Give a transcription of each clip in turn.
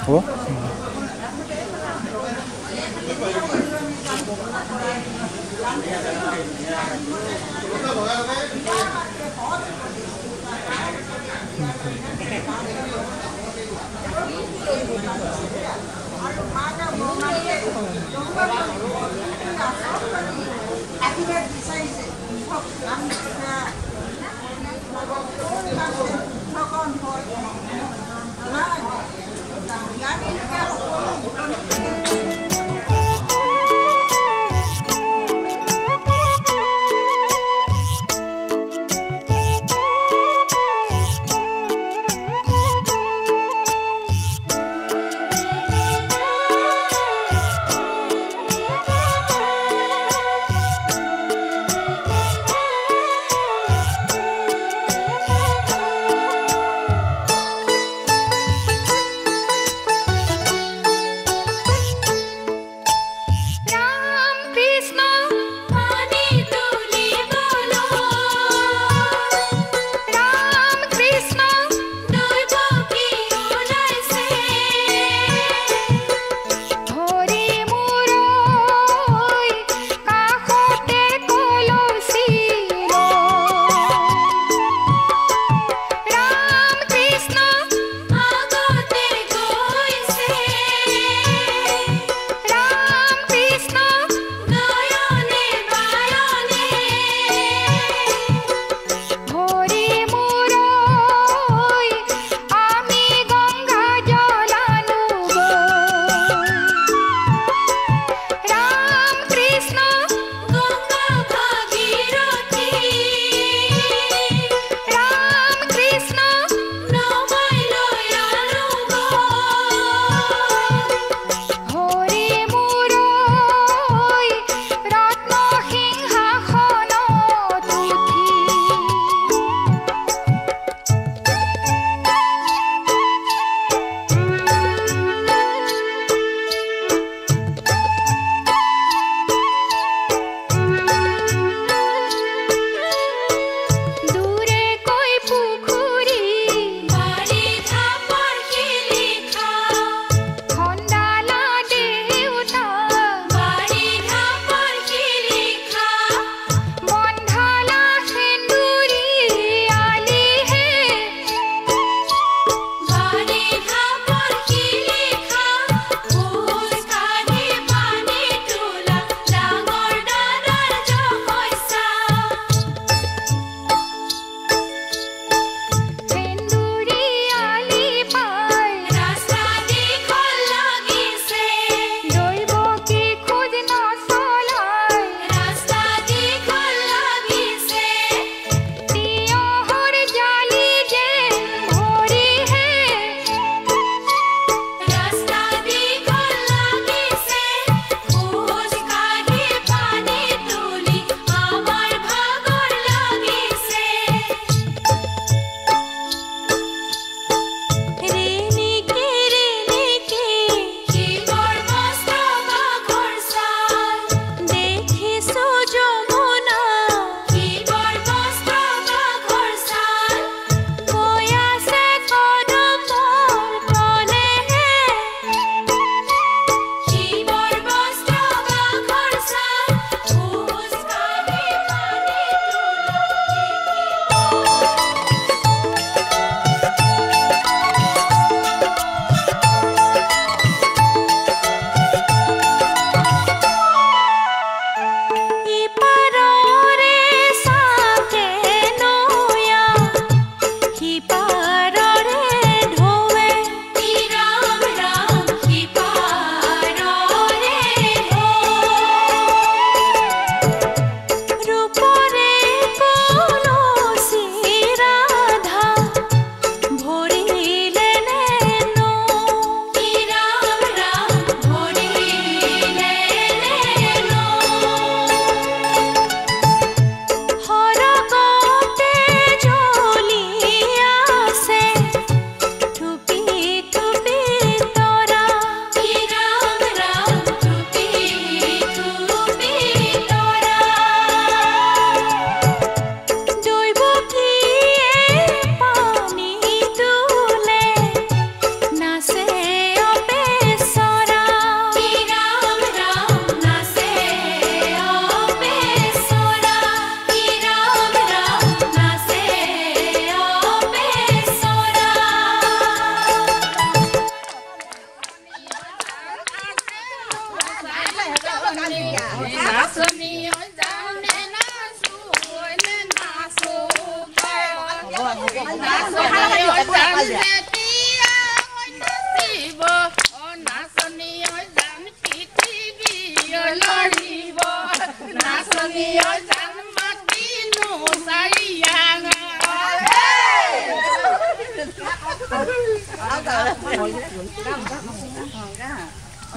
হ'ব।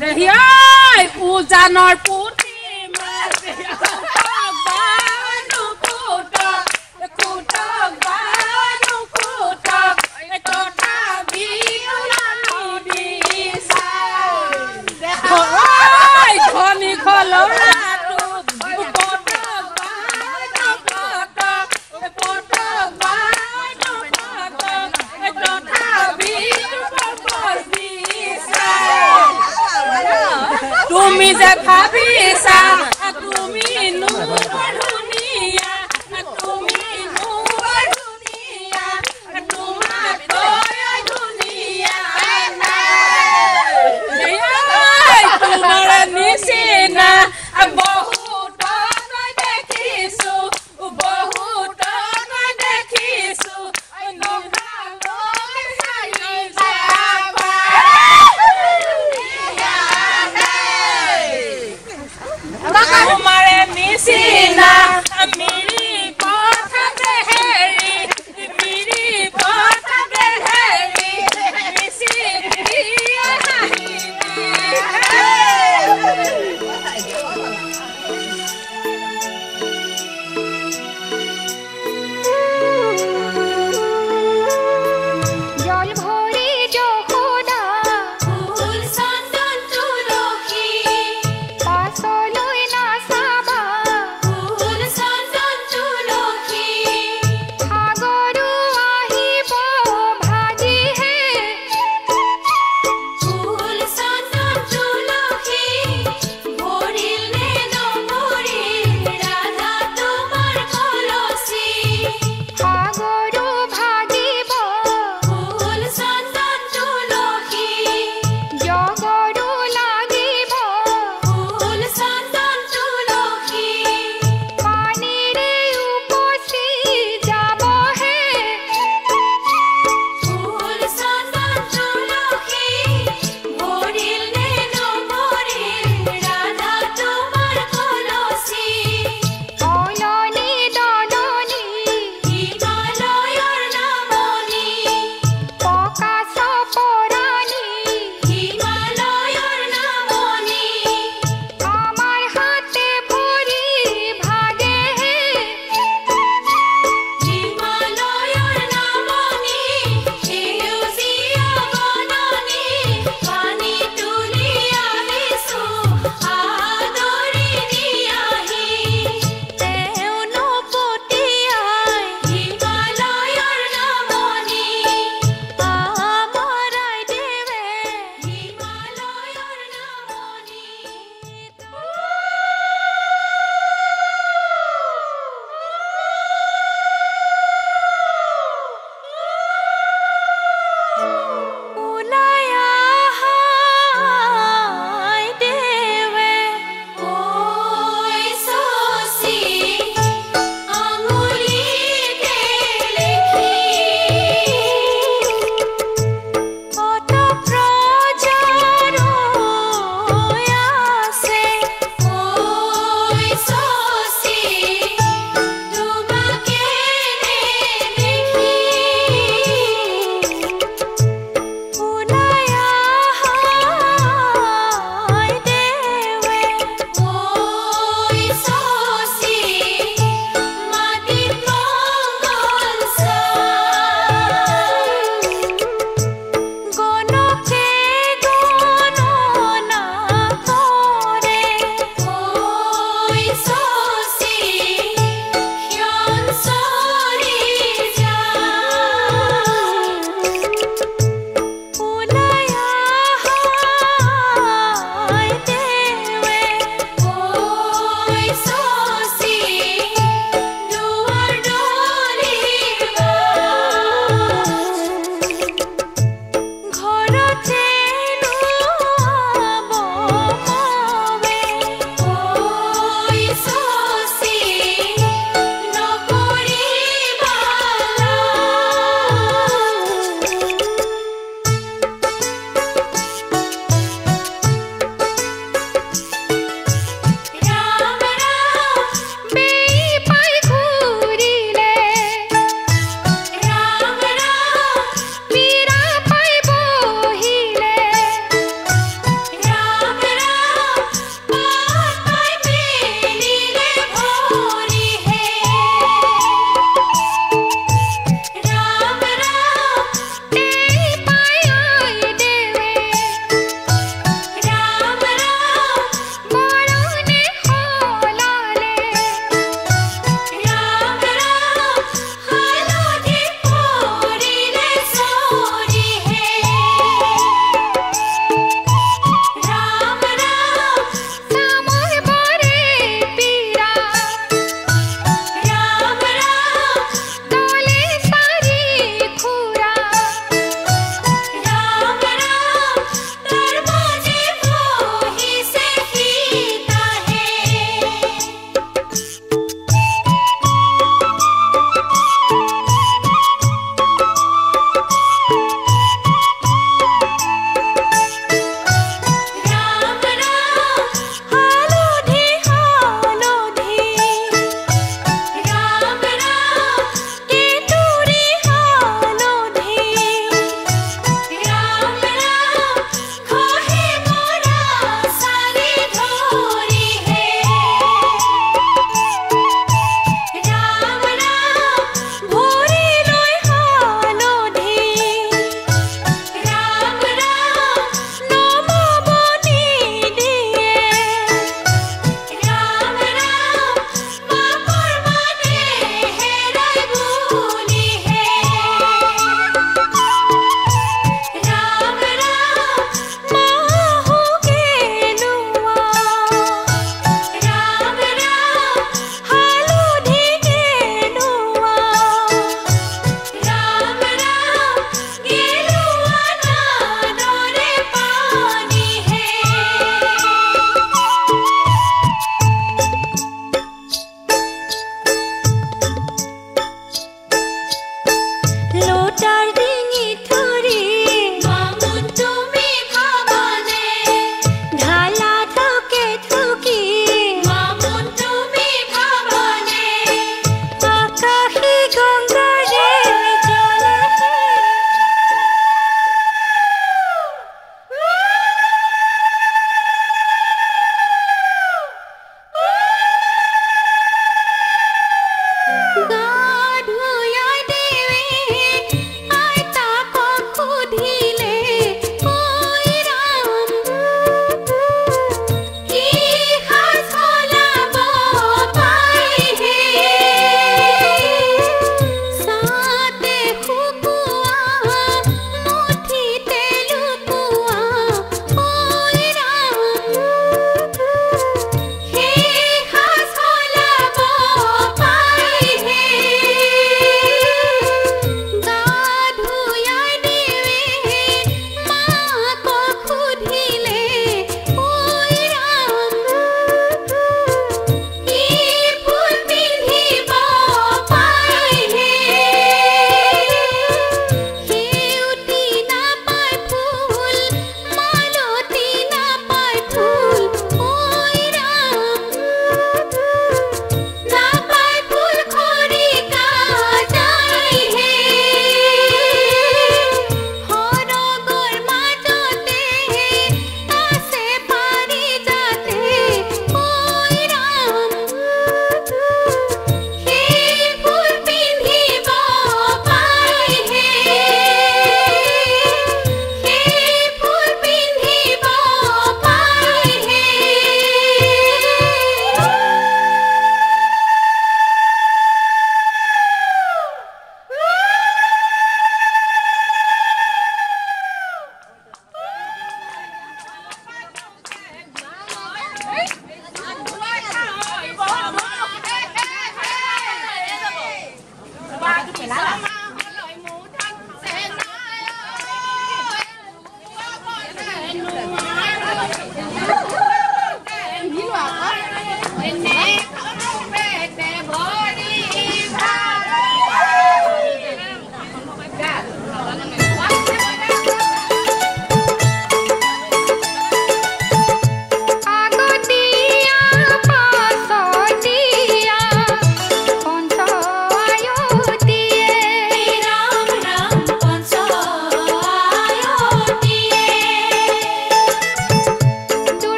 দেহি ঐ উজানৰ পুতি মাছে বানু কুটক কুটক বানু কুটক তথাপি নিবিচা ঐ ধনী খলৰাটো পটক বানু পটক পটক বানু পটক তথাপি তুমি যে ভাবিছা তুমি ধুনীয়া তুমি ধুনীয়া তোমাক ধুনীয়া তোমাৰ নিচিনা বহুত দেখিছো বহুত দেখিছো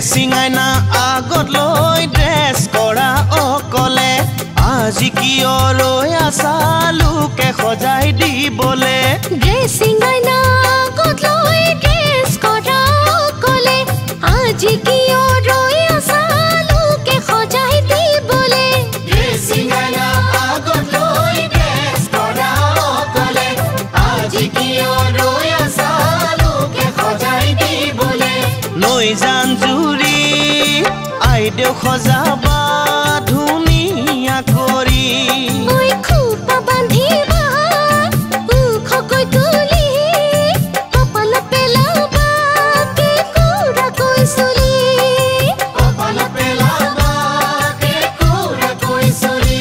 ড্ৰেছিং আইনা আগত লৈ ড্ৰেছ কৰা অকলে আজি কিয় ৰৈ আছা লোকে সজাই দিবলে ড্ৰেছিং আইনা আগত লৈ ড্ৰেছ কৰা অকলে আজি কিয় ৰৈ আছা লোকে সজাই দিবলে ড্ৰেছিং আইনা আগত লৈ ড্ৰেছ কৰা অকলে আজি কিয় ৰৈ আছা লোকে সজাই দিবলে নৈ জান জুৰি আইদেউ সজাবা ধুনীয়া কৰি মই খোপা বান্ধিবা ওখকৈ তুলি কপাল পেলাবা কেঁকুৰাকৈ চুলি কপাল পেলাবা কেঁকুৰাকৈ চুলি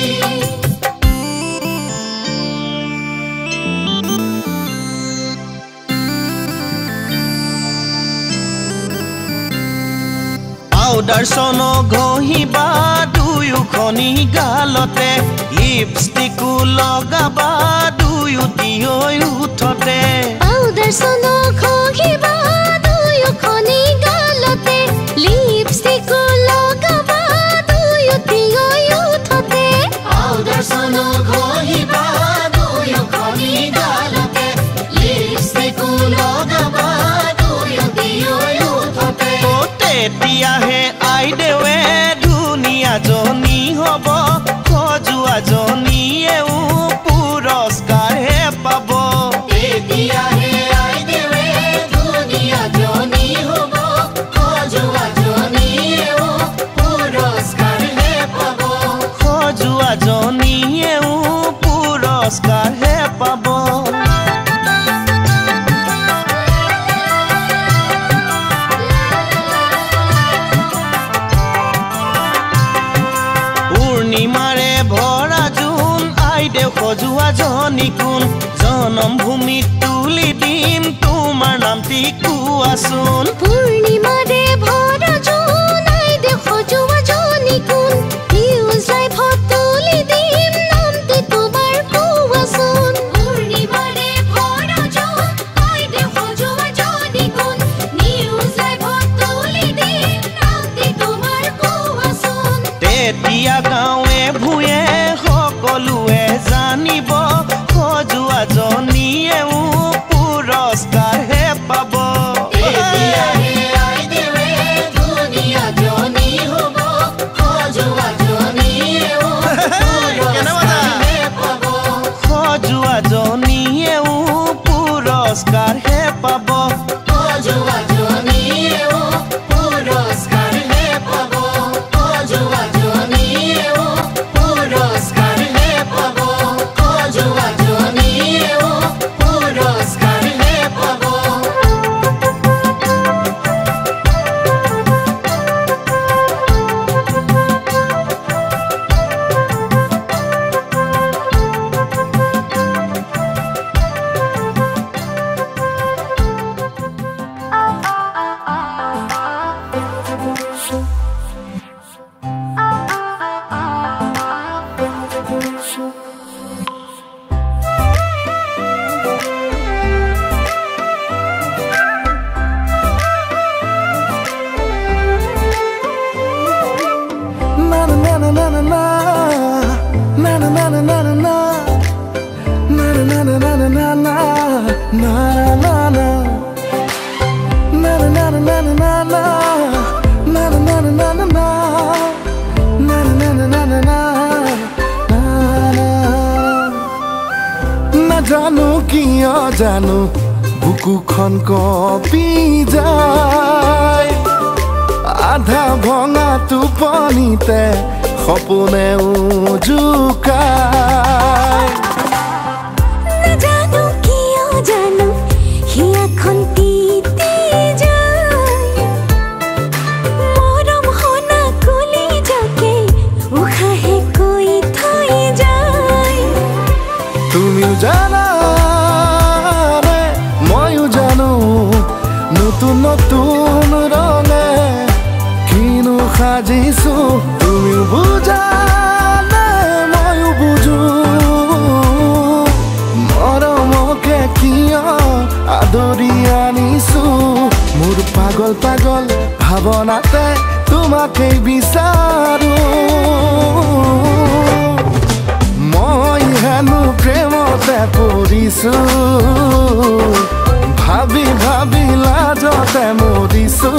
পাউডাৰ চন ঘঁহিবা দুয়োখনি গালতে লিপষ্টিকো লগাবা দুয়োটি হৈ উঠতে পাউডাৰ চন ঘঁহিবা দুয়োখনি গালতে লিপষ্টিকো লগাবা দুয়োটি হৈ উঠতে পাউডাৰ চন ঘঁহিবা দুয়োখনি গালতে লিপষ্টিকো লগাবা দুয়োটি হৈ উঠতে তেতিয়াহে আইদেৱে ধুনীয়া জনী হ'ব সজোৱা জনীয়েও পুৰস্কাৰহে পাব তেতিয়াহে আইদেৱে ধুনীয়া জনী হ'ব সজোৱা জনীয়েও পুৰস্কাৰহে পাব সজোৱা জনীয়েও পুৰস্কাৰহে পাব পূৰ্ণিমাৰে ভৰা জোন আইদেউ সজোৱা জনী কোন জনমভূমিত তুলি দিম তোমাৰ নামটি কোৱাচোন পূৰ্ণিমাৰে ভৰা জোন আইদেউ সজোৱা জনী কোন নিউজ লাইভত তুলি দিম নামটি তোমাৰ কোৱাচোন পূৰ্ণিমাৰে ভৰা জোন আইদেউ সজোৱা জনী কোন নিউজ লাইভত তুলি দিম নামটি তোমাৰ কোৱাচোন তেতিয়া গাঁৱে ভূঞে সকলোৱে জানিব সজোৱা জনীয়েও পুৰস্কাৰহে পাব তেতিয়াহে আইদেৱে ধুনীয়া জনী হ'ব সজোৱা জনীয়েও পুৰস্কাৰহে পাব সজোৱা জনীয়েও পুৰস্কাৰহে পাব সজোৱা জনীয়েও পুৰস্কাৰহে পাব সজোৱা জনীয়েও পুৰস্কাৰহে পাব সজোৱা জনীয়েও পুৰস্কাৰহে পাব জানো কিয় জানো বুকুখন কঁপি যায় আধা ভঙা টোপনিতে সপোনেও জোকায় নাজানো কিয় জানো হিয়াখন তিতি যায় মৰম শুনা কুলি যাকে উশাহে কৈ থৈ যায় তুমিও জানা ময়ো জানো নতুন নতুন ৰঙে কিনো সাজিছো তুমিও বুজা ময়ো বুজো মৰমকে কিয় আদৰি আনিছো মোৰ পাগল পাগল ভাৱ ভাৱনাতে তোমাকেই বিচাৰো মই হেনো প্ৰেমতে পৰিছো ভাবি ভাবি লাজতে মৰিছো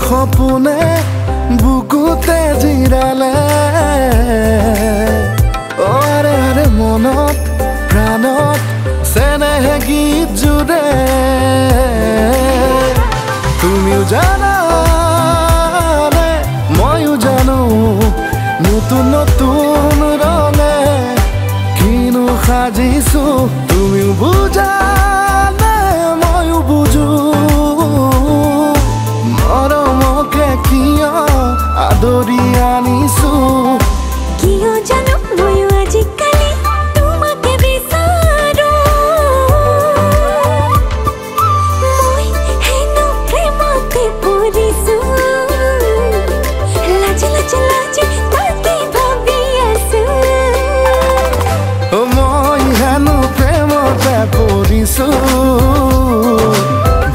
সপোনে বুকুতে জিৰালে আৰে আৰে মনত প্ৰাণত চেনেহে গীত জুৰে তুমিও জানানে ময়ো জানো নতুন নতুন ৰঙে কিনো সাজিছো তুমিও বুজানে ময়ো বুজো আদৰি আনিছো কিয় জানো ময়ো আজিকালি তোমাকে বিচাৰো মই হেনো প্ৰেমতে পৰিছো লাজে লাজে লাজে তাকে ভাবি আছো মই হেনো প্ৰেমতে পৰিছো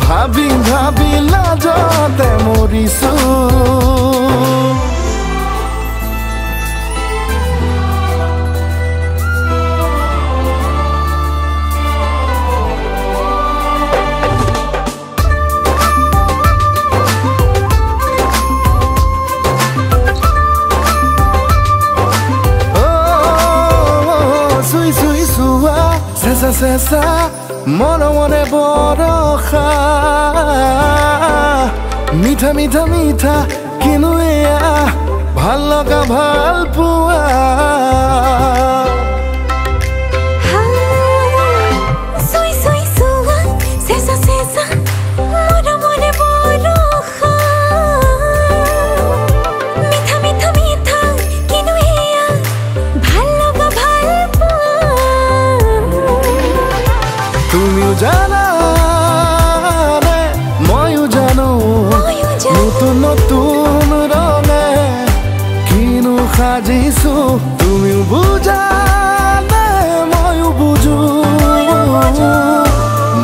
ভাবি ভাবি লাজতে মৰিছো চেঁচা চেঁচা মৰমৰে বৰষা মিঠা মিঠা মিঠা কিনো এয়া ভাল লগা ভাল পোৱা তুমিও জানানে ময়ো জানো নতুন নতুন ৰঙে কিনো সাজিছো তুমিও বুজানে ময়ো বুজো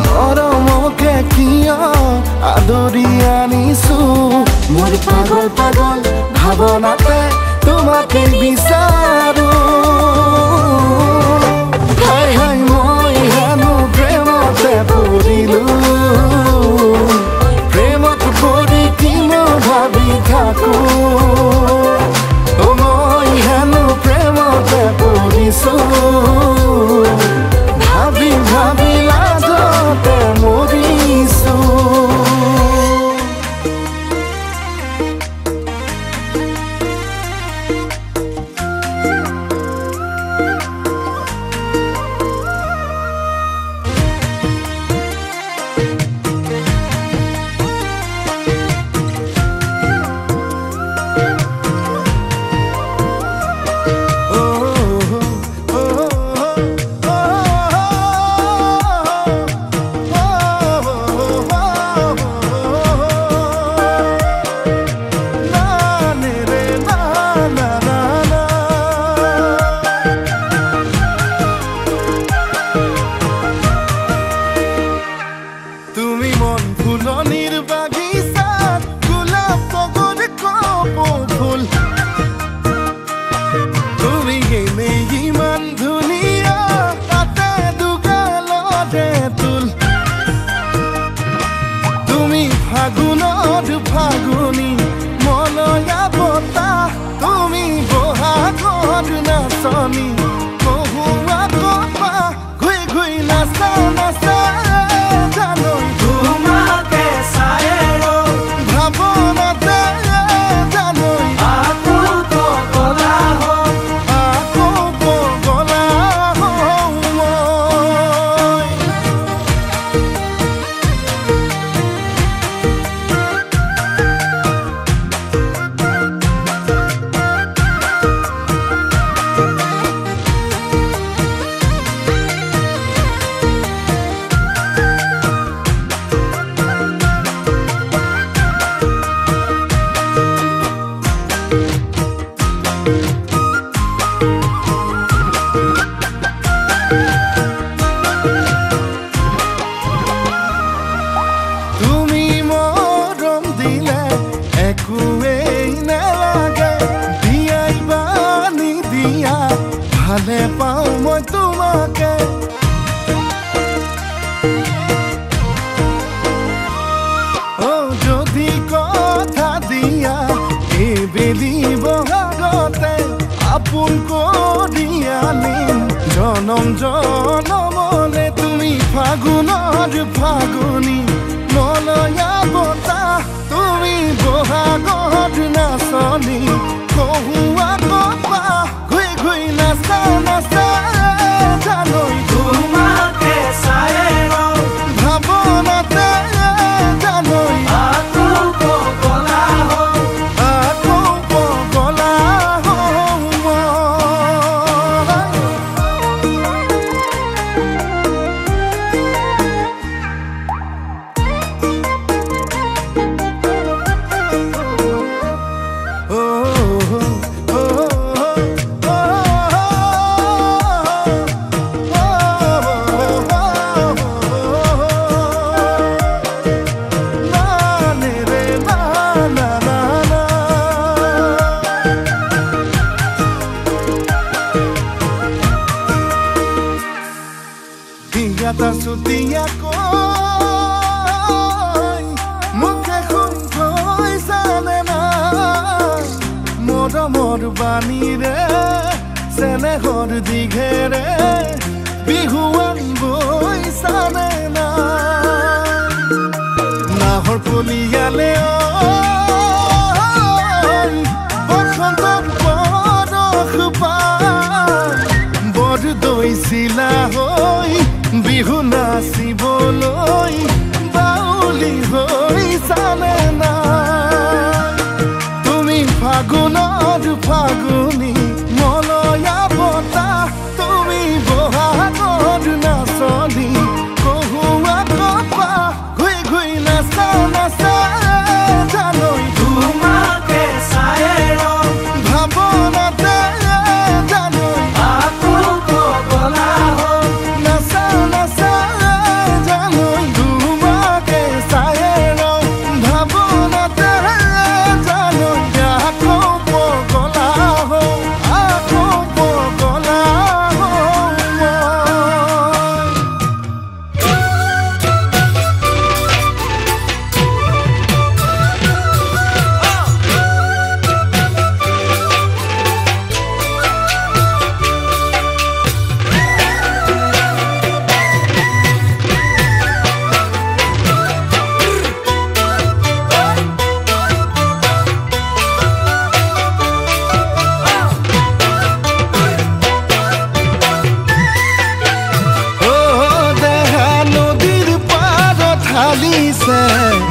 মৰমকে কিয় আদৰি আনিছো মোৰ পাগল পাগল ভাৱনাতে তোমাকে বিচাৰো হাই হাই মই হেনো প্ৰেমতে পৰিলো প্ৰেমত পৰি কিনো ভাবি থাকো মই হেনো প্ৰেমতে পৰিছো ভাবি ভাবি লাজতে মৰিছো ফাগুনৰ ফাগুন আপোন কৰি আনিম জনম জনমলে তুমি ফাগুনৰ ফাগুনী মলয়া বতাহ তুমি বহাগৰ নাচনী কহুৱা কপা ঘুই ঘুই নাচা নাচা জানৈ তোমাকে চাই ভাৱনাতে জানৈ আকৌ পগলা Gata sutia koi mukhe khun koi sane na mor bani re sene hor dighe re bihuan boy sane na nahor poliyale oi bosontor borokh pa bor doi sila hoi Bihu নাচিবলৈ বাউলি হৈ চালে না তুমি ফাগুনৰ ফাগুনী মলয়া বতাহ তুমি বহাগৰ নাচনী কহুৱা কপা ঘুই ঘুই নাচা নাচা জানৈ তোমাকে চাই ভাৱনাতে জানৈ আকৌ পগলা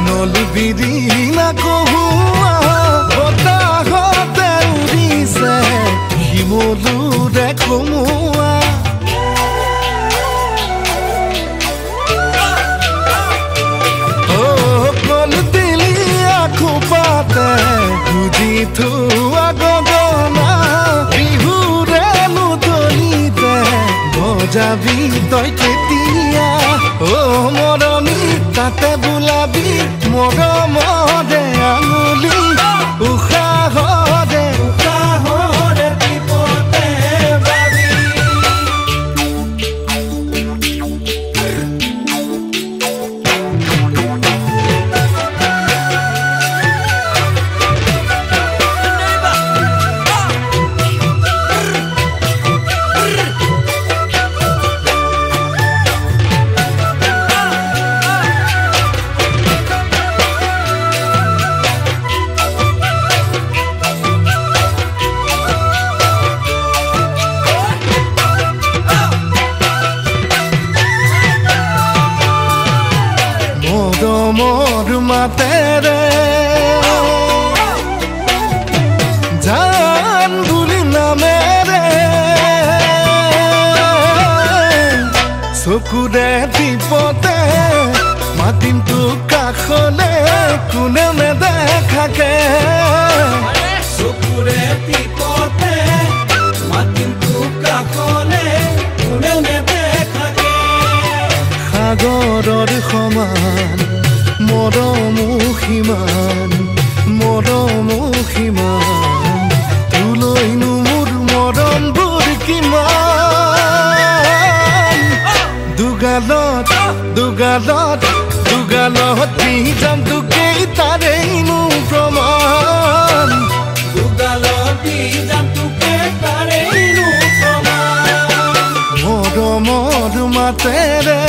নলি বিৰিণা কহুৱা বতাহতে উৰিছে শিমলুৰে কমুৱা কল তিলিয়া খোপাতে গুজি থোৱা গগনা বিহুৰে মুদলিতে বজাবি তই কেতিয়া মৰমী তাতে বোলাবি মৰমৰে আঙুলি উশাহৰে বিপদে বাবি মৰ মাতেৰে জান বুলি নামেৰে চকুৰে টিপতে মাতিম তোক কাষলে কোনেও নেদেখাকে চকুৰে টিপতে মাতিম তোক কাষলে কোনেও নেদেখাকে সাগৰৰ সমান মৰমো সিমান তুলৈনো মোৰ মৰমবোৰ কিমান দুগালত দি যাম তোকেই তাৰেইনো প্ৰমাণ দুগালত দি যাম তোকে তাৰে মধু মাতেৰে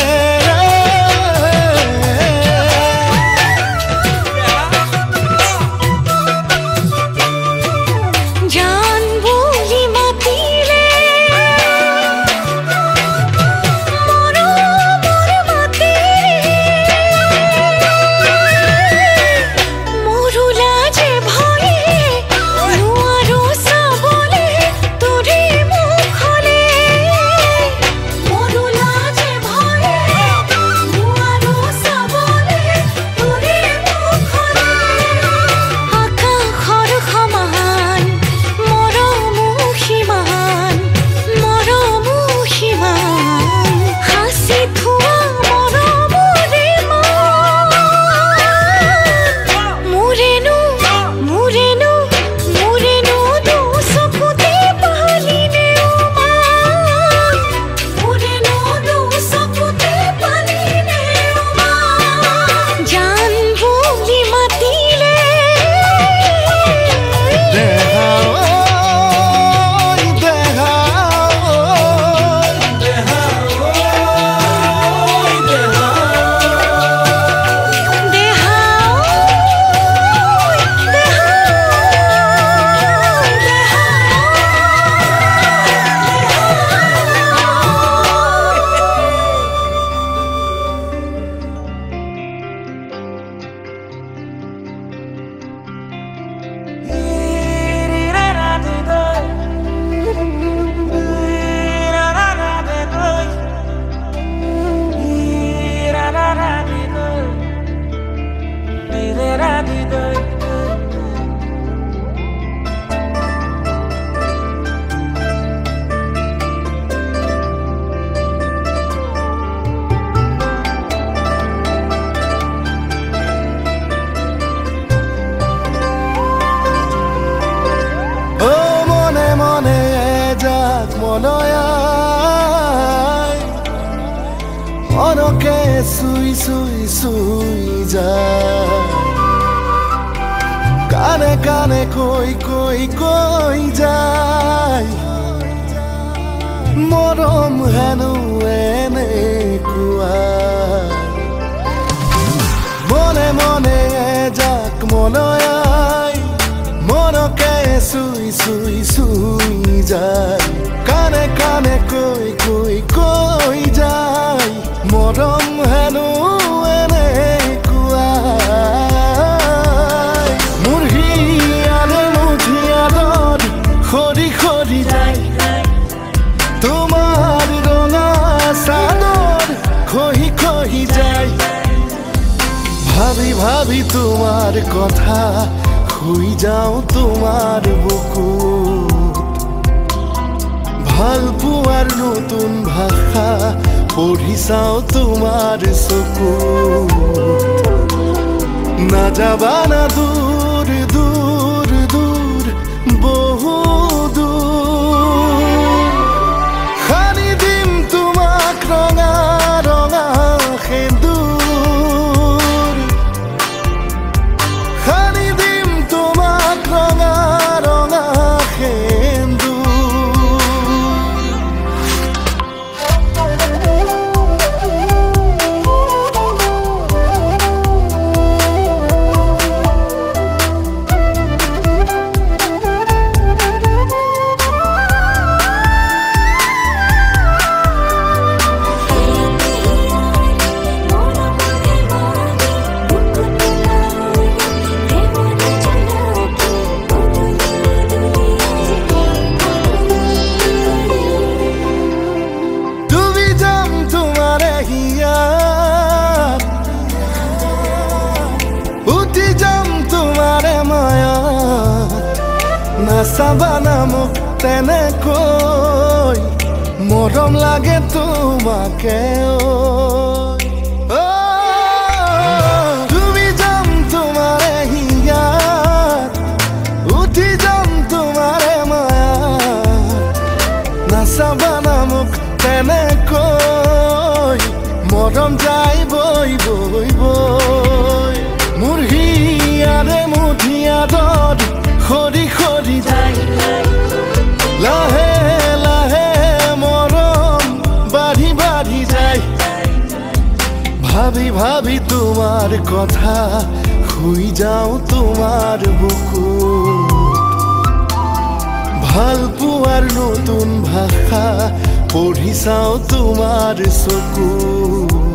মনকে চুই চুই চুই যায় কানে কানে কৈ কৈ কৈ যায় মৰম হেনো এনেকুৱা মনে মনে যাক মনয়াই মনকে চুই চুই চুই যায় কানে কানে কৈ কৈ কৈ যায় মৰম হেনো এনেকুৱা মোৰ হিয়ালে মুঠিয়ালত খৰি খৰি যায় তোমাৰ ৰঙা চাদৰ খহি খহি যায় ভাবি ভাবি তোমাৰ কথা শুই যাওঁ তোমাৰ বুকুত ভাল পোৱাৰ নতুন ভাষা পঢ়ি চাওঁ তোমাৰ চকুত নাযাবা না দূৰ দূৰ দূৰ বহু দূৰ সানি দিম তোমাক ৰঙা ৰঙা সেন্দুৰ সানি দিম তোমাক ৰঙা ৰঙা সেন্দুৰ নাচাবানা মোক তেনেকৈ মৰম লাগে তোমাকে তুমি যাম তোমাৰে হিয়াত উঠি যাম তোমাৰে মায়াত নাচাবানা মোক তেনেকৈ মৰম যাই বৈ বৈ বৈ মোৰ হিয়াৰে মুঠিয়াত খৰি খৰি যায় লাহে লাহে মৰম বাঢ়ি ভাবি তোমাৰ কথা শুই যাওঁ তোমাৰ বুকুত ভাল পোৱাৰ নতুন ভাষা পঢ়ি চাওঁ তোমাৰ চকুত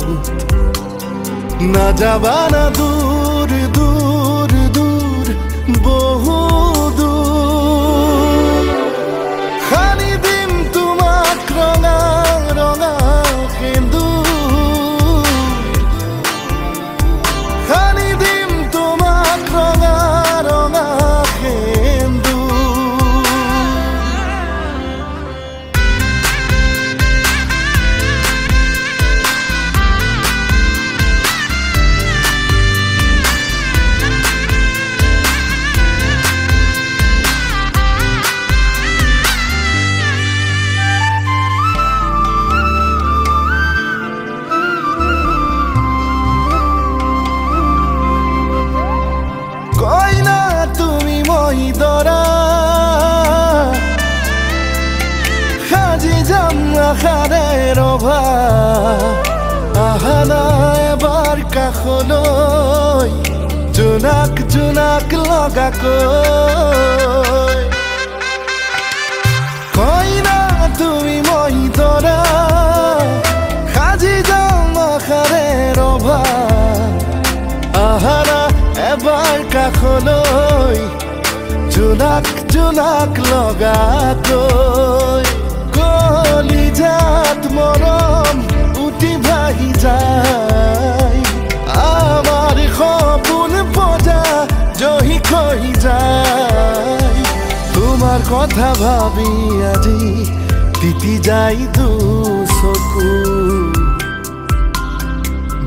নাযাবা না দূৰ দূৰ দূৰ বহু দূৰ খানি দিম তোমাক ৰঙা ৰঙা সেন্দুৰ খানি দিম তোমাক ৰঙা ৰঙা সেন্দুৰ ৰভা আহানা এবাৰ কাষলৈ জোনাক জোনাক লগাকৈ কইনা তুমি মই দৰা সাজি যাম আশাৰে ৰভা আহানা এবাৰ কাষলৈ জোনাক জোনাক লগাকৈ কলিজাত মৰম উঠি ভাহি যায় আমাৰ সপোন পজা জহি খহি যায় তোমাৰ কথা ভাবি আজি তিতি যায় দু চকু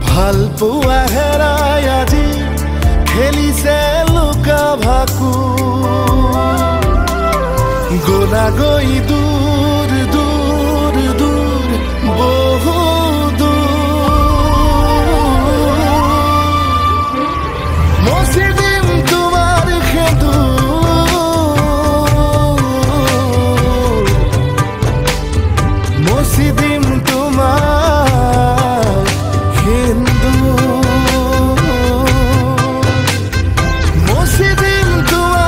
ভাল পোৱা হেৰাই আজি খেলিছে লুকা ভাকু গোলা গৈ দূৰ দূৰ দূৰ বহু দূৰ মচি দিম তোমাৰ সেন্দুৰ মচি দিম তোমাৰ সেন্দুৰ মচি দিম তোমাৰ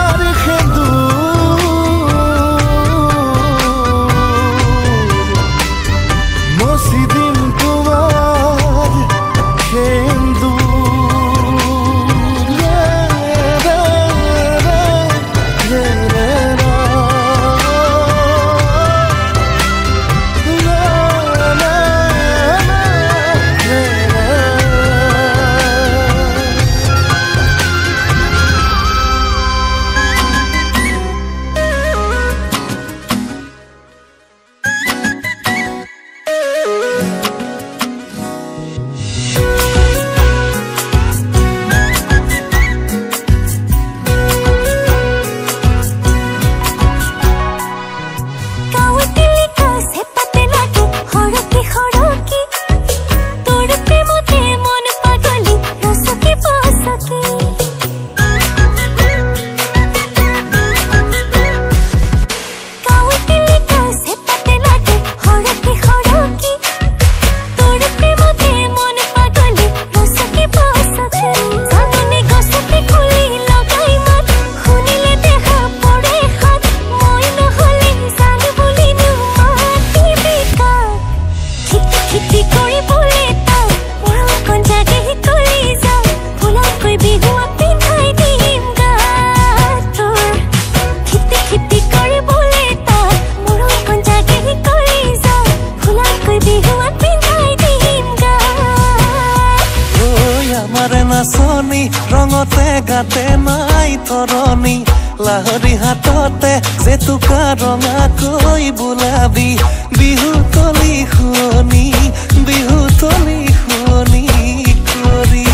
নাচনি ৰঙতে গাতে নাই তৰণি লাহৰি হাততে জেতুকা ৰঙাকৈ বোলাবি বিহু তলি শুৱনি কৰি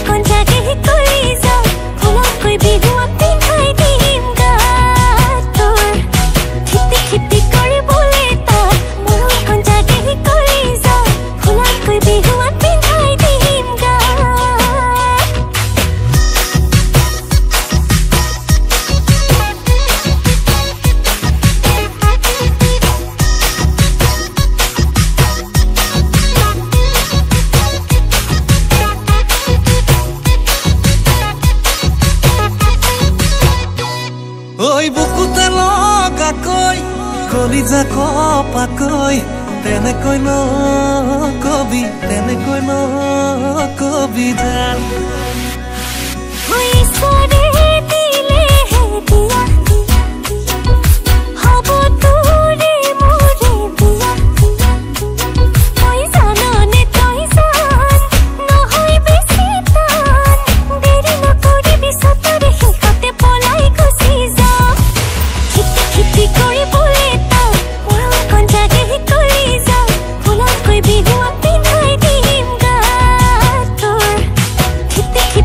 Con কলি যা কপাকৈ তেনেকৈ নকবি জান Keep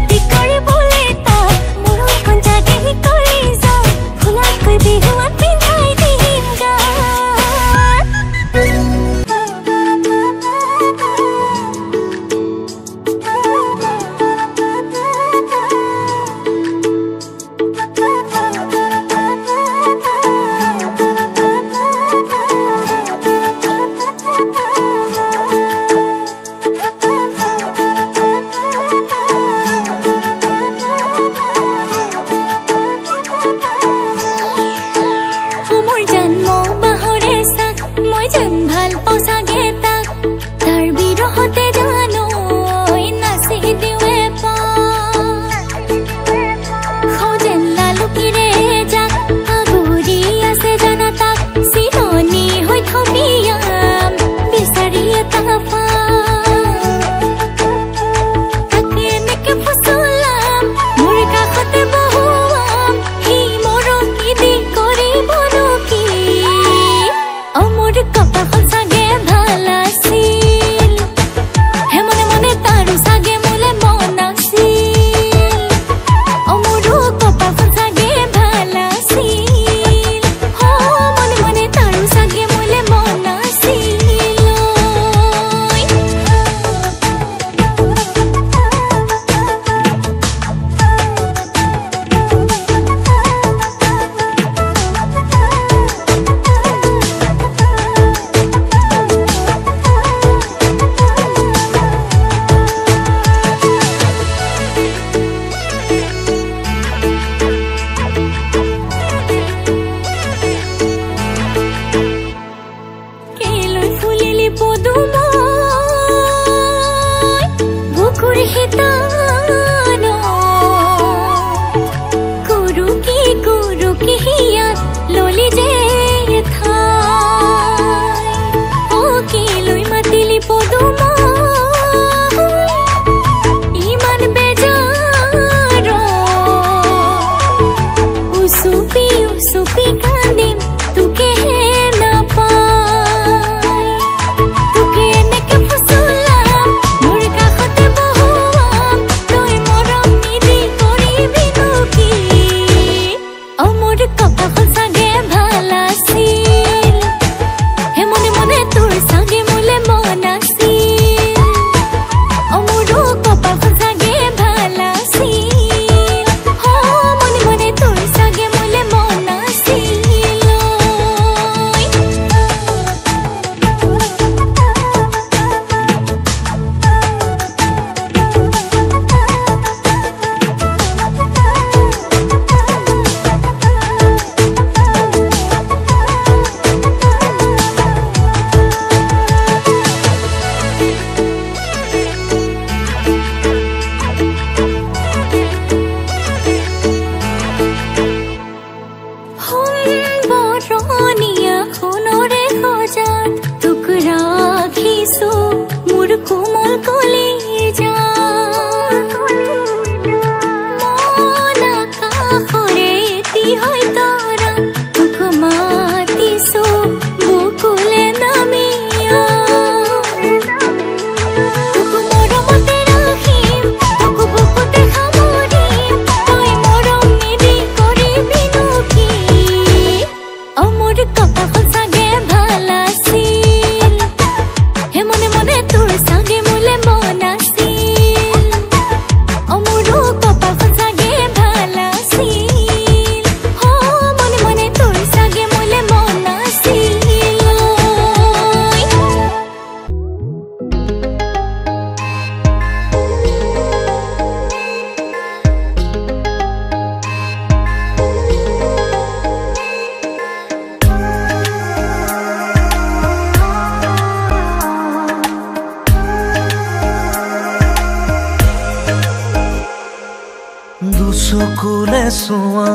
চকুলে চোৱা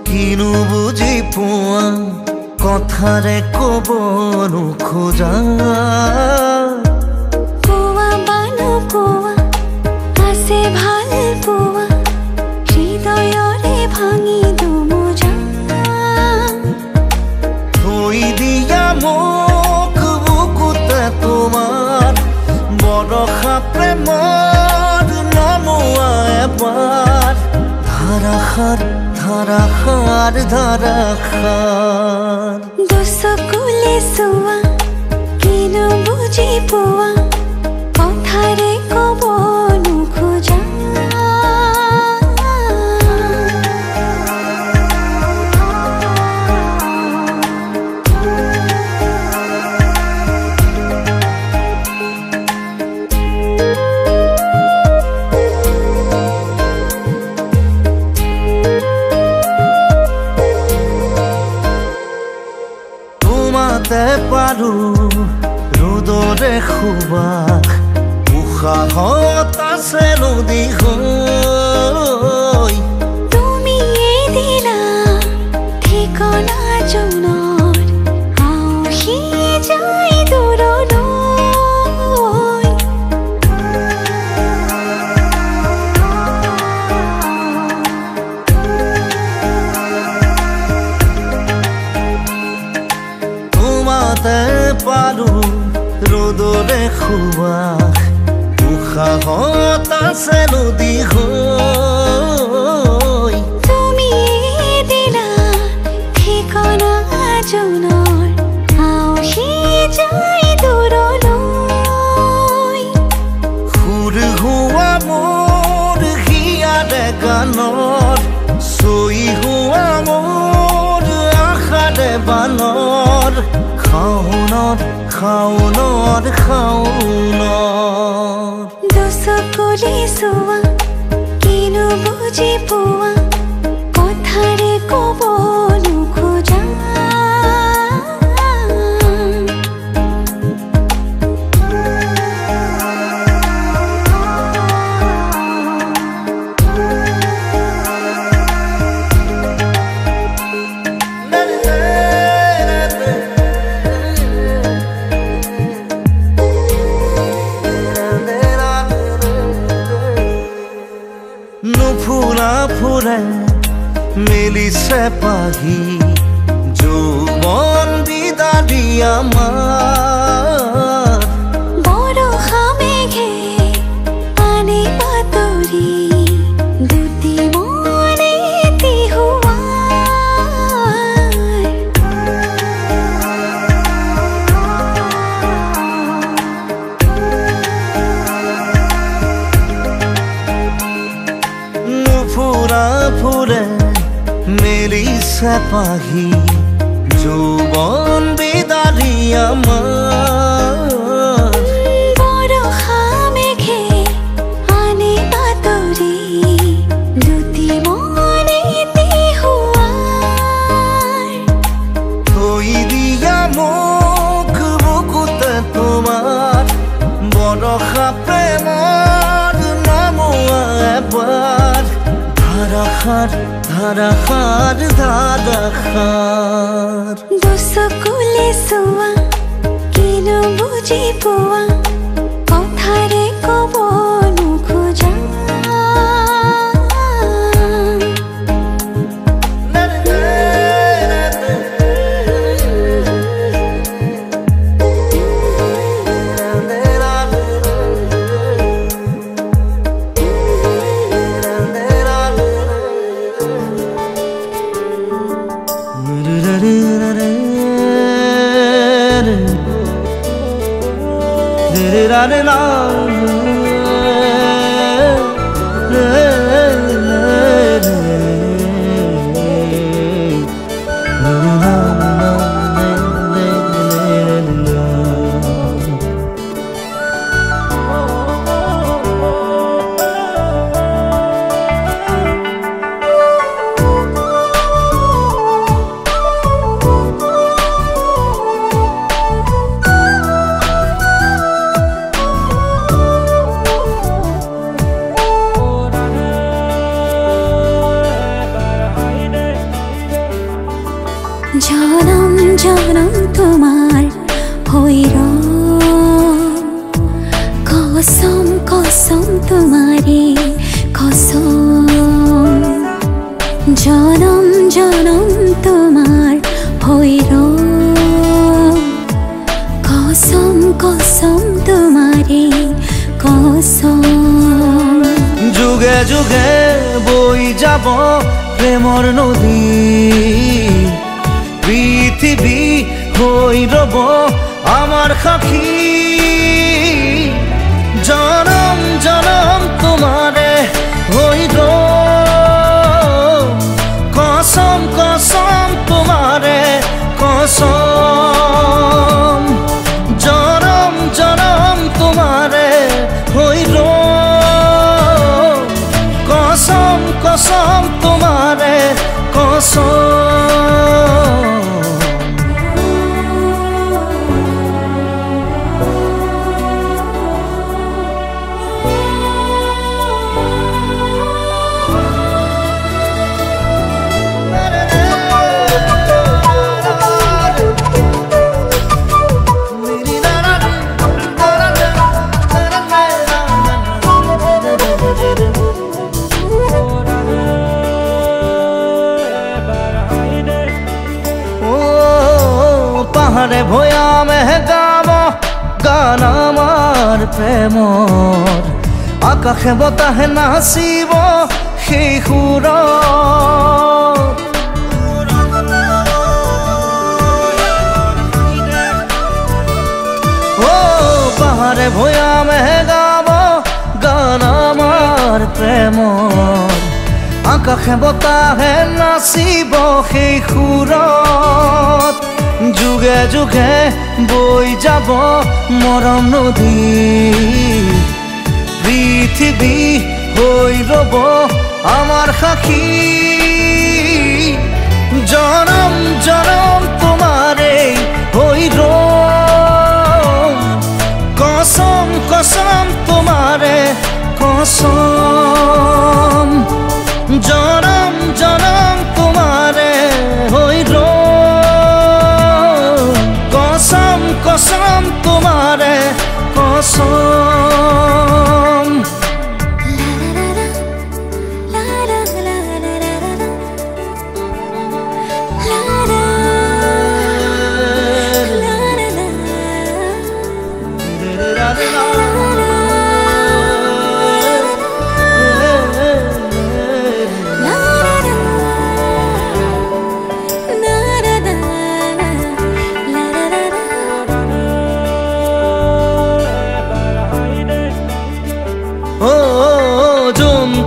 কিনো বুজি পোৱা কথাৰে ক'ব নোখোজা কোৱা বানো কোৱা আছে ভাল পোৱা হৃদয়ৰে ভাঙি দুমোজা থৈ দিয়া মোক বুকুতে তোমাৰ বৰষা প্ৰেমৰ নমোৱা এবাৰ ধাৰাসাৰ ধাৰাসাৰ ধাৰাসাৰ দুচকুলে চোৱা কিনো বুজি পোৱা কথাৰে ক'ব নোখোজা পাৰো ৰ'দৰে সুবাস উশাহত আছে নদী হৈ তুমি দিলা ঠিকনা জনৰ আউসি যাই দূৰলৈ পাৰো ৰ'দৰে সুবাস উশাহত আছে নদী হৈ তুমি দিলা ঠিকনা জনৰ আউসি যাই দূৰলৈ সুৰ হোৱা মোৰ হিয়াৰে গানত চৈ হোৱা মোৰ আশাৰে বানৰ খাওনত খাওনত খাওনত দুচকুলে চোৱা কিনো বুজি পোৱা কথাৰে ক'ব নোখোজা নুফুৰা ফুৰে মেলিছে পাহি যৌৱন বিদাৰি আমাৰ বৰষা মেঘে আনে বাতৰি দুটি মনে নুফুৰা ফুৰে মেলিছে পাহি যৌৱন বিদাৰি আমাৰ বৰষা মেঘে আনে বাতৰি দুটি মনে থৈ দিয়া মোক বুকুতে তোমাৰ বৰষা প্ৰেমৰ নমোৱা এবাৰ ধাৰাসাৰ ধাৰাসাৰ ধাৰাসাৰ দুচকুলে চোৱা কিনো বুজি পোৱা কথাৰে ক'ব নোখোজা জনম তোমাৰ হৈ ৰম কসম কসম তোমাৰে কসম জনম জনম তোমাৰ হৈ ৰম কসম কসম তোমাৰে কসম যুগে যুগে বই যাব প্ৰেমৰ নদী পৃথিৱী হৈ ৰব আমাৰ সাক্ষী জনম জনম তোমাৰে হৈ ৰম কসম কসম তোমাৰে কসম জনম জনম তোমাৰে হৈ ৰম কসম কসম তোমাৰে কসম পাহাৰে ভৈয়ামে গাব গান আমাৰ প্ৰেমৰ আকাশে বতাহে নাচিব সেই সুৰত পাহাৰে ভৈয়ামে গাব গান আমাৰ প্ৰেমৰ আকাশে বতাহে নাচিব সেই সুৰত যুগে যুগে বই যাব মৰম নদী পৃথিৱী হৈ ৰব আমাৰ সাক্ষী জনম জনম তোমাৰে হৈ ৰম কসম কসম তোমাৰে কসম জনম জনম তোমাৰে হৈ ৰম কসম কসম তোমাৰে কসম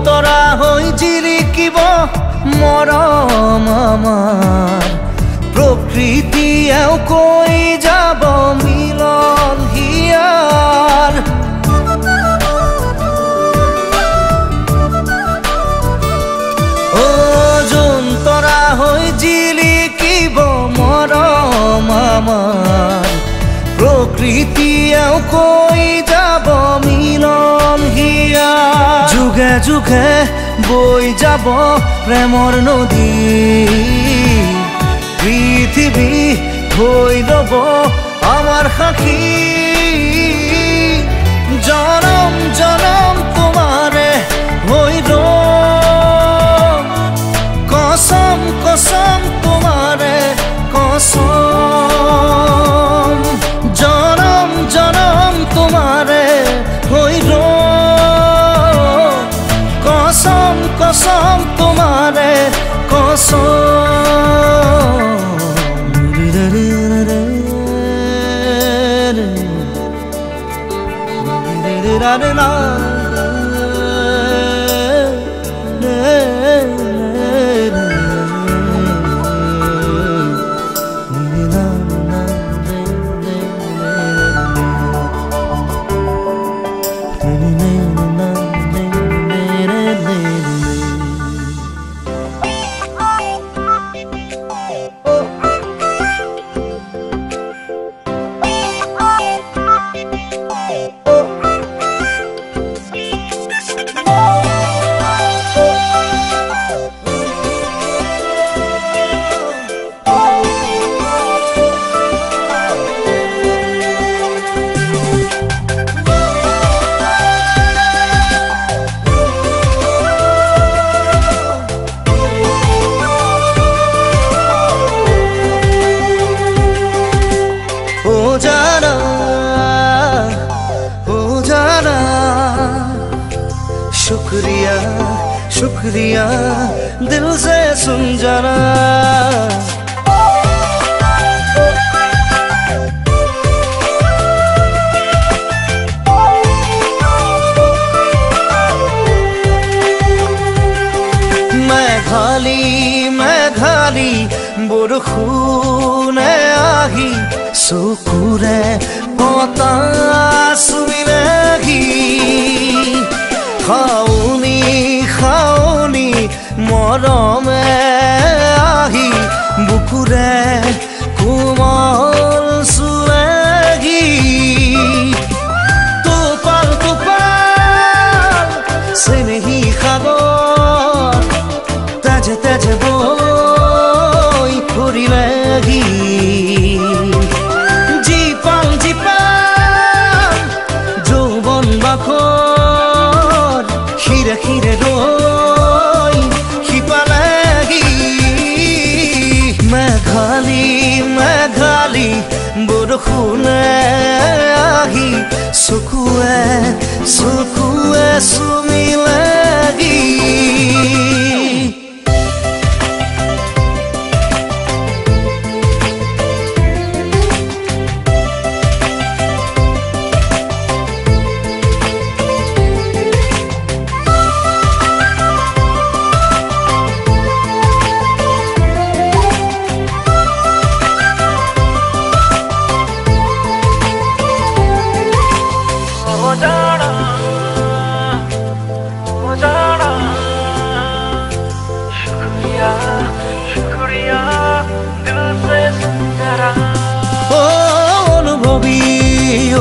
তৰা হৈ জিলিকিব মৰম আমাৰ প্ৰকৃতিয়েও কৈ যাব মিলন হিয়াৰ যোন তৰা হৈ জিলিকিব মৰম আমাৰ প্ৰকৃতিয়েও কৈ যাব মিলন হিয়া যুগে যুগে বই যাব প্ৰেমৰ নদী পৃথিৱী হৈ ৰব আমাৰ সাক্ষী জনম জনম তোমাৰে হৈ ৰম কসম কসম তোমাৰে কসম জনম জনম তোমাৰে হৈ ৰম কসম কসম তোমাৰে কসম রে রে রে রে शुक्रिया दिल से सुन जरा मैं खाली बरखुने आही चकुरे पतास मिलाही खाओनी मरमे आही बुकुरे कोमल सुलागी तोपाल सेनेही खागर ताजे ताजे बई फुरिलागी जीपाल যৌবন বাখর খিরে খিরে রই খিপালাগি মেঘালি বৰষুণে আহি চকুৱে চুমিলাগি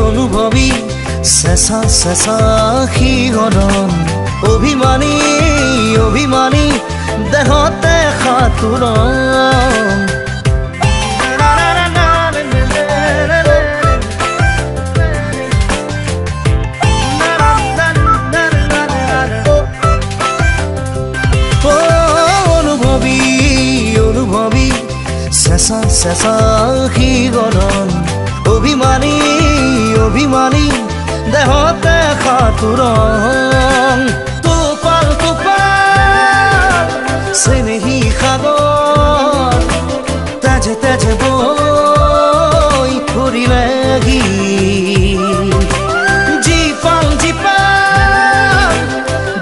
অনুভবী চেঁচা চেঁচা শিহৰণ অভিমানী দেহতে সাঁতোৰণ অনুভবী চেঁচা চেঁচা শিহৰণ অভিমানী দেহতে সাঁতোৰণ তোপাল চেনেহী সাগৰ তেজে তেজে বৈ ফুৰিলেগি জীপাল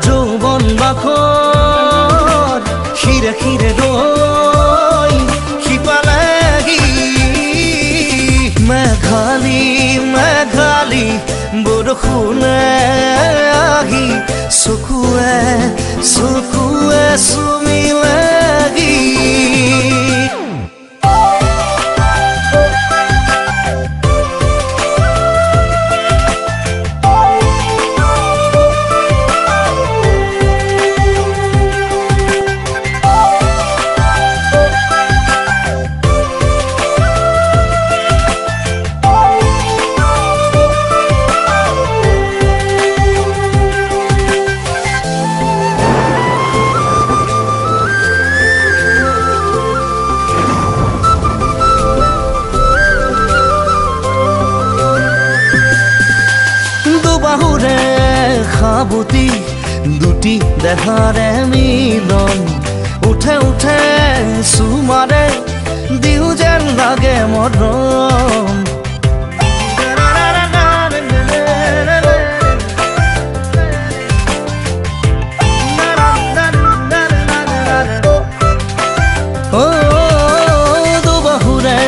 যৌবন বাখৰ খিৰে খিৰে ৰৈ খিপালেগি মেঘালি বৰষুণে আহি চকুৱে চুমিলাগি বাহুৰে খাবতি দুটি দেহাৰে মিলন উঠে চুমাৰে দিও যেন লাগে মৰম দুবাহুৰে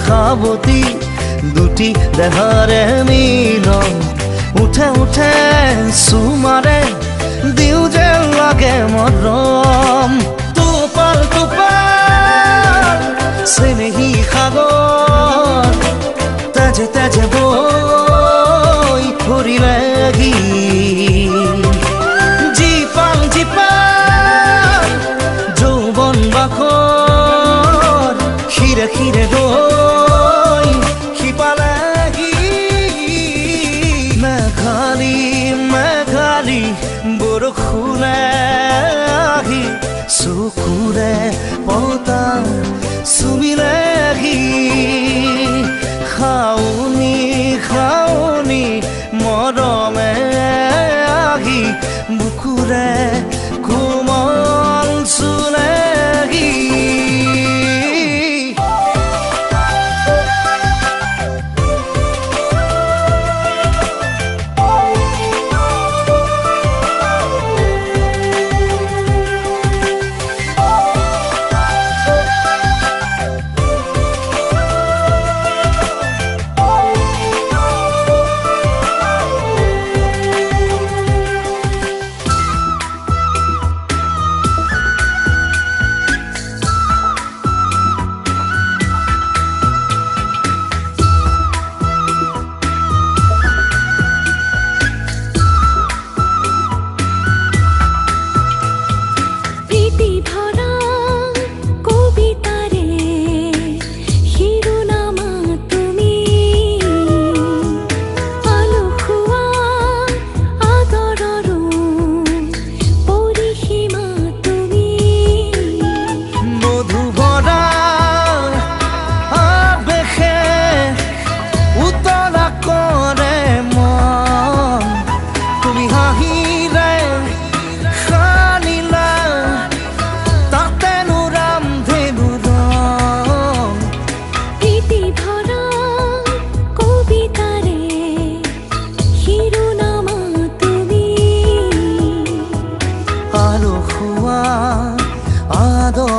খাবতি দুটি দেহাৰে মিলন উঠে চুমাৰে দিও যেন লাগে মৰম তোপাল চেনেহী সাগৰ তেজে তেজে বৈ ফুৰিলেগি জীপাল যৌবন বাখৰ খিৰে খিৰে ৰৈ খিপালেগি মেঘালি বৰষুণে আহি চকুৰে পতা চুমিলেগি খাওনি মৰমে আহি বুকুৰে কোমল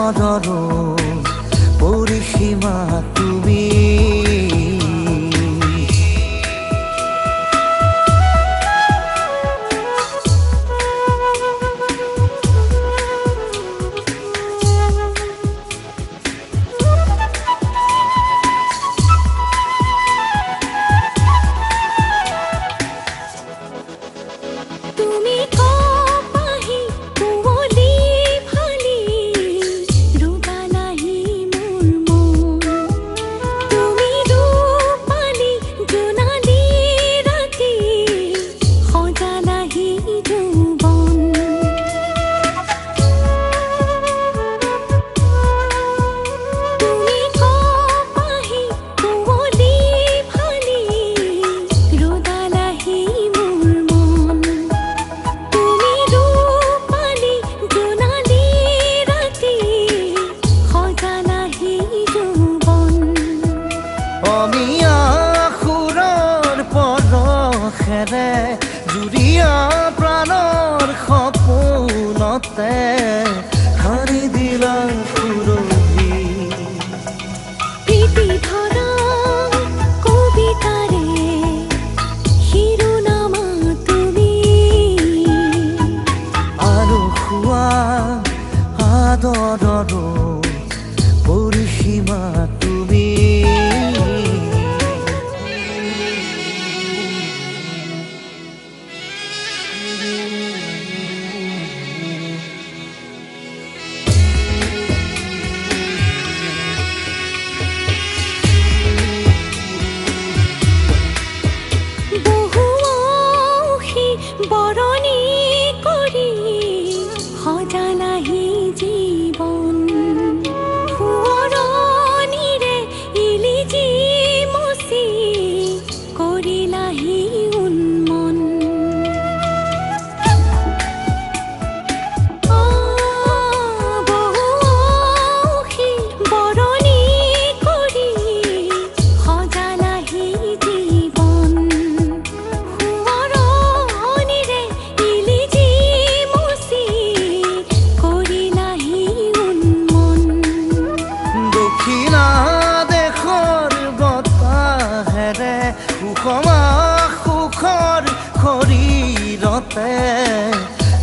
আদৰৰ পৰিসীমা তুমি জুৰিয়া প্ৰাণৰ সপোনতে হাৰি দিলা সুৰভি প্ৰীতি ধৰা কবিতাৰে শিৰোনামা তুমি আৰু খোৱা আদৰৰ পৰিসীমা তুমি বৰণী কৰি সজালাহি জীৱন সোঁৱৰণিৰে ইলিজি মচি কৰিলাহি উন্মন বহু বৰণী কৰি সজালাহি জীৱন সুষমা সুখৰ শৰীৰতে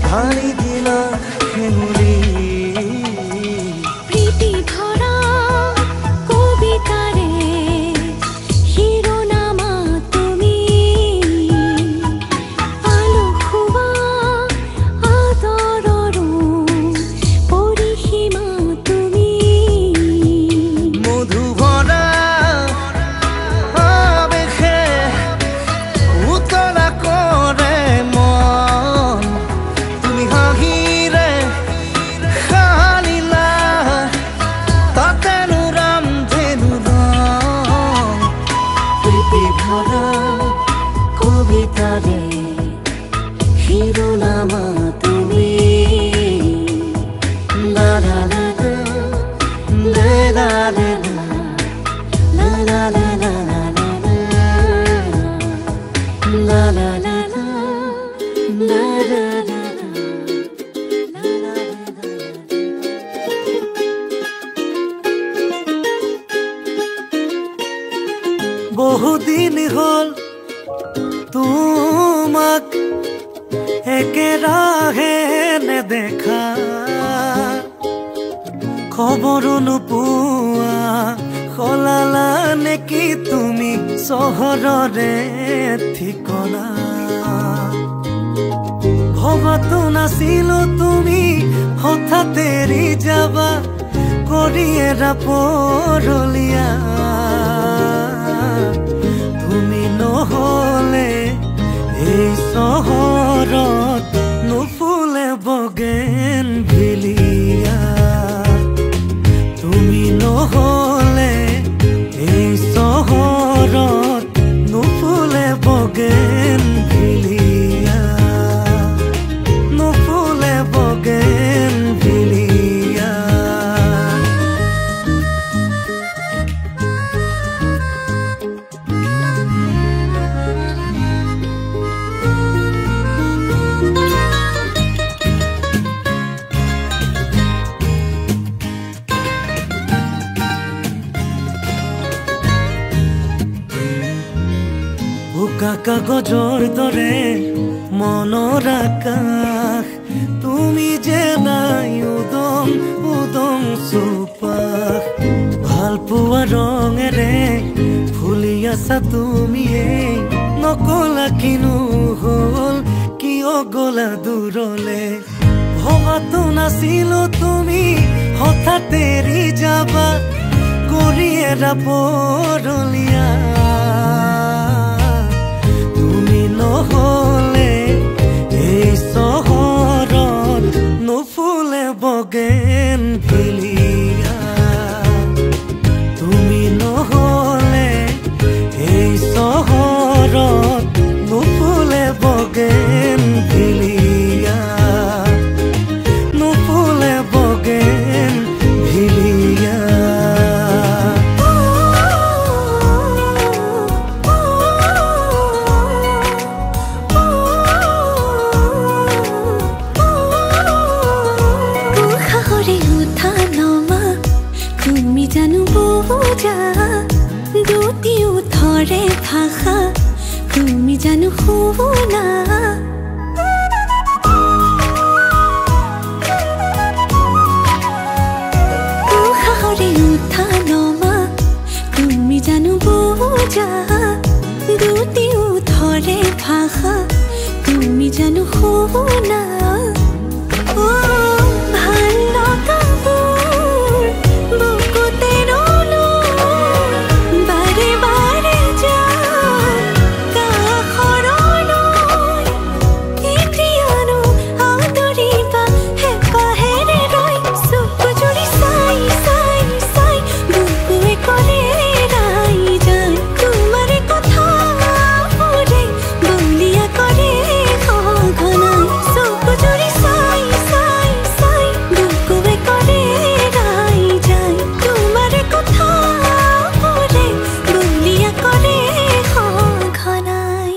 ঢালি দিলা সেনুলি প্ৰীতি ধৰা কবিতাৰে শিৰোনামা তুমি আলসুৱা আদৰৰ পৰিসীমা তুমি মধুভৰা কবিতাৰে শিৰোনামা তুমি লা লা লা লা লা লা লা লা লা লা লা লা লা বহুদিন হ'ল তোমাক একেৰাহে নেদেখা খবৰো নোপোৱা সলালা নেকি তুমি চহৰৰে ঠিকনা ভবাতো নাছিলো তুমি হঠাৎ এৰি যাবা কৰি এৰা পৰলীয়া তুমি নহলে এই চহৰত নুফুলে বগেন ভিলিয়া তুমি নহলে এই চহৰত নুফুলে বগেন ভিলিয়া নুফুলে বগেন ভিলিয়া বগা কাগজৰ দৰে মনৰ আকাশ তুমি যে নাই উদং উদং চুপাশ ভাল পোৱা ৰঙেৰে ফুলি আছা তুমিয়ে নকলা কিনো হ'ল কিয় গলা দূৰলে ভবাতো নাছিলো তুমি হঠাৎ এৰি যাবা কৰি এৰা পৰলীয়া তুমি নহলে এই চহৰত নুফুলে বগেন ভিলিয়া তুমি নহলে এই চহৰত নুফুলে বগেন ভিলিয়া নুফুলে বগেন ভিলিয়া উশাহৰে উঠা নমা তুমি জানো বুজা দুটি উঠৰে ভাষা তুমি জানো শুনা উশাহৰে উঠা নমা তুমি জানো বুজা দুটি উঠৰে ভাষা তুমি জানো শুনা ভাল লগাবোৰ বুকুতে ৰলো বাৰে বাৰে যাওঁ কাষৰলৈ এতিয়ানো আদৰিবা হেঁপাহেৰে ৰৈ চকু জুৰি চাই চাই চাই বুকুৱে কৰে এৰাই যায় তোমাৰে কথাবোৰে বলিয়া কৰে সঘনাই চকু জুৰি চাই চাই চাই বুকুৱে কৰে এৰাই যায় তোমাৰে কথাবোৰে বলিয়া কৰে সঘনাই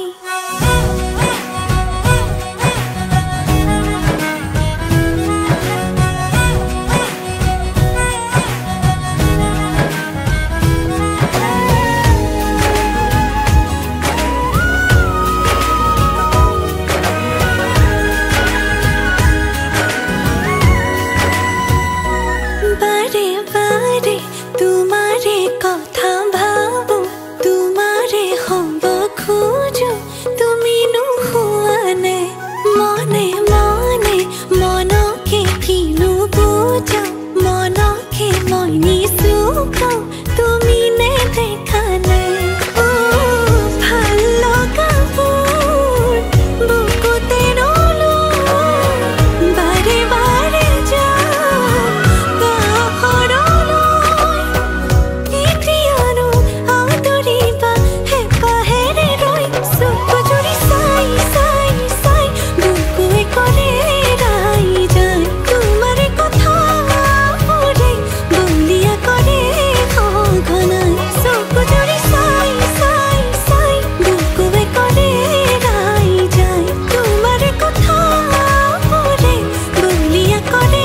বাৰে বাৰে তোমাৰে কথা ভাবো তোমাৰে হ'ব খোজো তুমি নোহোৱানে মনে মনে মনকে কিনো বুজাও মনকে মই নিচুকাও তুমি নেদেখানে ভাল লগাবোৰ বুকুতে ৰলো বাৰে বাৰে যাওঁ কাষৰলৈ এতিয়ানো আদৰিবা হেঁপাহেৰে ৰৈ চকু জুৰি চাই চাই চাই বুকুৱে কৰে এৰাই যায় তোমাৰে কথাবোৰে বলিয়া কৰে সঘনাই চকু জুৰি চাই চাই চাই বুকুৱে কৰে এৰাই যায় তোমাৰে কথাবোৰে বলিয়া কৰে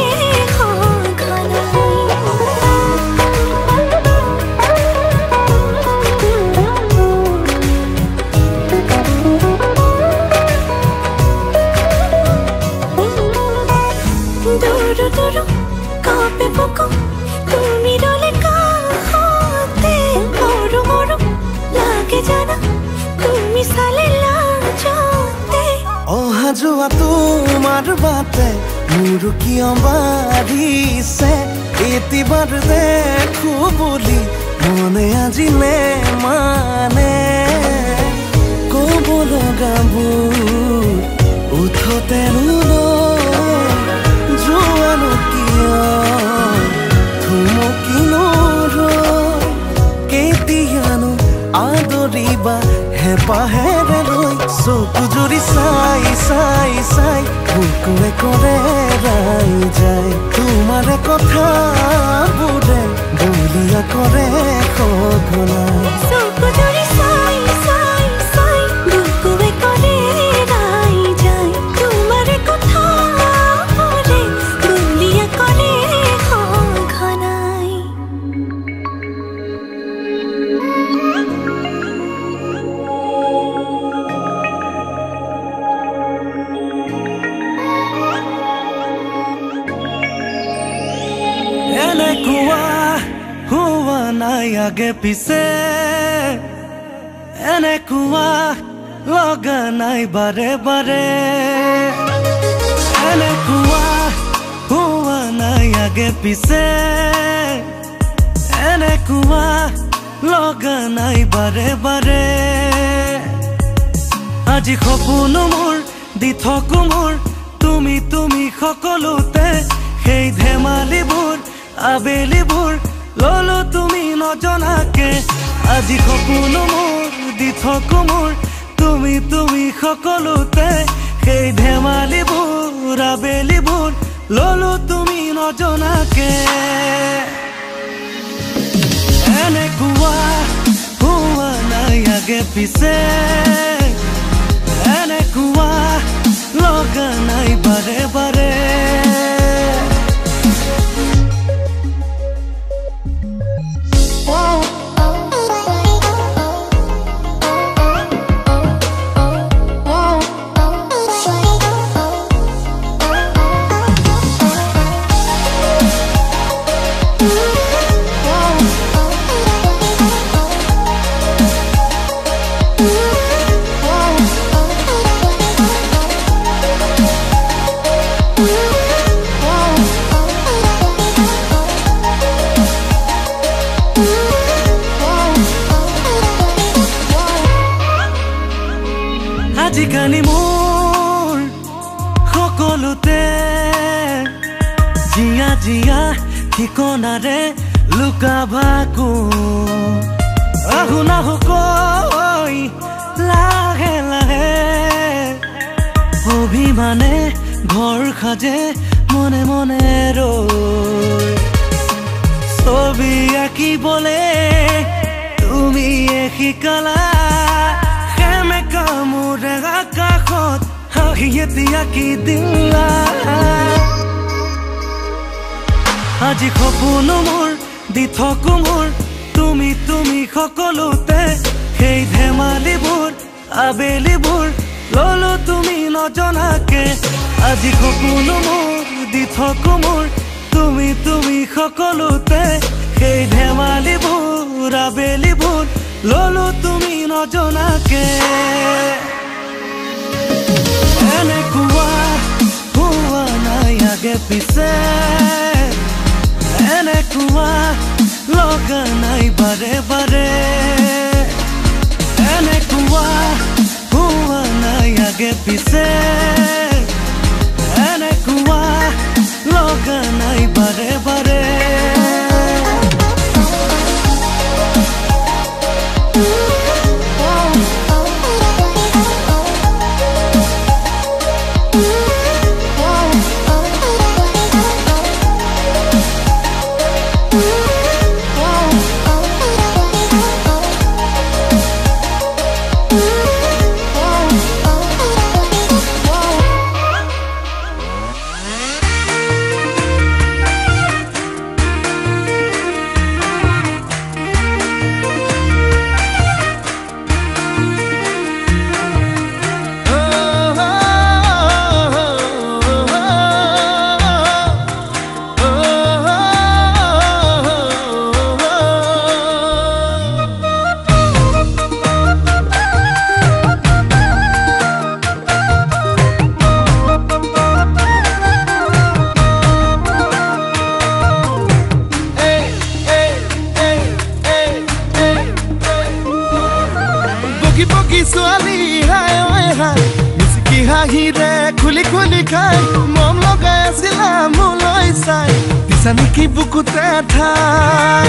দূৰ দূৰ কাপে বুকু তুমি ৰলে কাষতে মৰো মৰো লাগে জানা তুমি চালে লাজতে অহা যোৱা তোমাৰ বাটে মোৰ কিয় বাঢ়িছে এতিবাৰ দেখো বুলি মনে আজিলে মানে ক'ব লগাবোৰ উঠতে যোৱানো কিয় থুমকিনো কেতিয়ানো আদৰিবা হেঁপাহেৰে ৰৈ চকু জুৰি চাই চাই চাই বুকুৱে কৰে এৰাই যায় তোমাৰে কথাবোৰে বলিয়া কৰে সঘনাই চকু জুৰি চাই চাই চাই বুকুৱে কৰে এৰাই যায় তোমাৰে কথাবোৰে বলিয়া কৰে সঘনাই এনেকুৱা হোৱা নাই আগে পিছে এনেকুৱা লগা নাই বাৰে বাৰে এনেকুৱা হোৱা নাই আগে পিছে এনেকুৱা লগা নাই বাৰে বাৰে আজি সপোন মোৰ দি থাকো মোৰ তুমি তুমি সকলোতে সেই ধেমালিবোৰ আবেলিবোৰ ললো তুমি নজনাকে আজি সপোন মোৰ দি থাকো মোৰ তুমি তুমি সকলোতে সেই ধেমালিবোৰ আবেলিবোৰ ললো তুমি নজনাকে এনেকুৱা হোৱা নাই আগে পিছে এনেকুৱা লগা নাই বাৰে বাৰে আজিকালি মোৰ সকলোতে জিয়া জিয়া ঠিকনাৰে লুকাবাকো আহুনা কৈ লাহে লাহে অভিমানে ঘৰ সাজে মনে মনে ৰৈ ছবি আঁকিবলে তুমি শিকালা কামোৰে আকাশত হাঁহি এতিয়া কি দিলা আজি সপোন মোৰ দি থাকো মোৰ তুমি তুমি সকলোতে সেই ধেমালিবোৰ আবেলিবোৰ ললো তুমি নজনাকে আজি সপোন মোৰ দি থাকো মোৰ তুমি তুমি সকলোতে সেই ধেমালিবোৰ আবেলিবোৰ ললো তুমি নজনাকে এনেকুৱা হোৱা নাই আগে পিছে এনেকুৱা লগা নাই বাৰে বাৰে এনেকুৱা হোৱা নাই আগে পিছে এনেকুৱা লগা নাই বাৰে বাৰে খুলি খুলি খাই মন লগাই আছিলা মোলৈ চাই দিছা নেকি বুকুতে ঠাই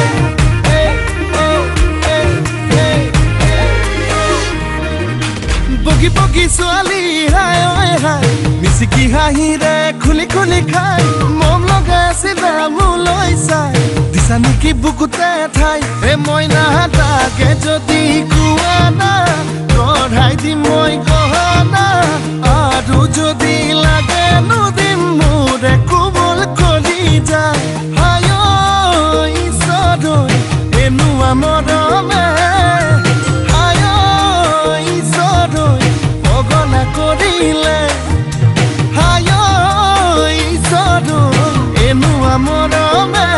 বগী বগী ছোৱালী হাই হাই মিচিকি হাঁহিৰে খুলি খুলি খাই মন লগাই আছিলা মোলৈ চাই দিছা নেকি বুকুতে ঠাই মই নাথাকে যদি কোৱা না গঢ়াই দিম মই গহনা আৰু যদি লাগে নদিম মোৰে কোমল কলি যায় হায় ঈশ্বৰ এনুৱা মৰমে হায় ঈশ্বৰ পগলা কৰিলে হায় ঈশ্বৰ এনুৱা মৰমে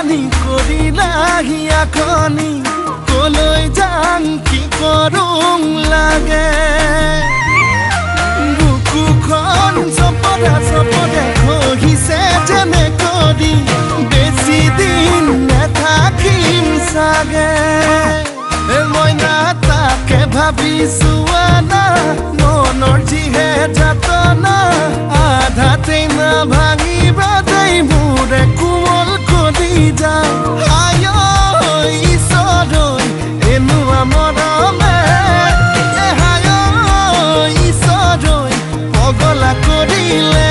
পানী কৰিলা হিয়াখনি কলৈ যাম কি কৰোঁ লাগে বুকুখন চপদা চপদে খহিছে যেনে কৰি বেছি দিন নেথাকিম চাগে মইনা তাকে ভাবিছো আনা মনৰ যিহে যাতনা আধাতে না ভাঙিব দেই মোৰে কোমল কৰি যায় আয় ঈশ্বৰ এনুৱা মৰমে হায় ঈশ্বৰ পগলা কৰিলে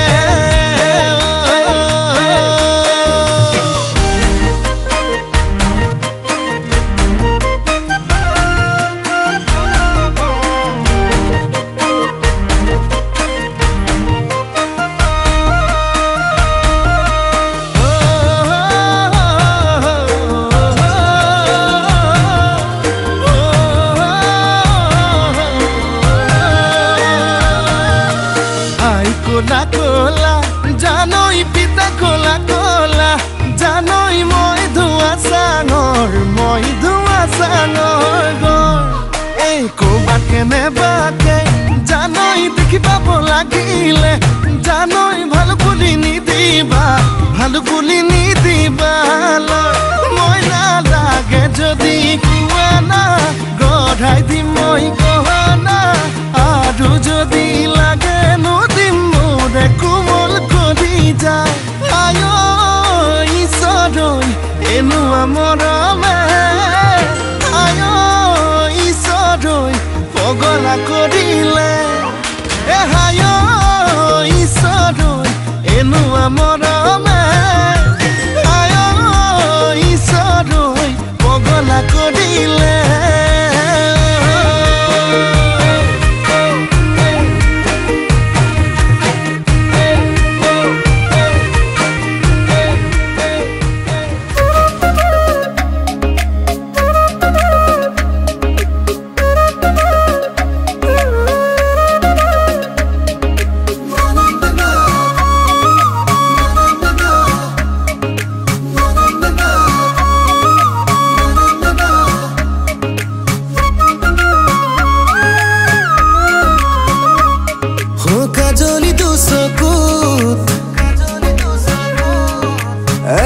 কোলা কোলা জানই পিতা কোলা কোলা জানই মই ধোৱা চাঙৰ গৰ এই ক'বাত কেনেবাকে জানই দেখি পাব লাগিলে জানই ভাল বুলি নিদিবা মই নালাগে যদি কোৱানা গঢ়াই দিম মই গহনা আৰু যদি লাগে নদিম মোৰে কোমল কৰি যায় আয় ঈশ্বৰ এনুৱা মৰমে আয় ঈশ্বৰ পগলা কৰিলে হায় ঈশ্বৰ এনুৱা মৰমে আয় ঈশ্বৰ পগলা কৰিলে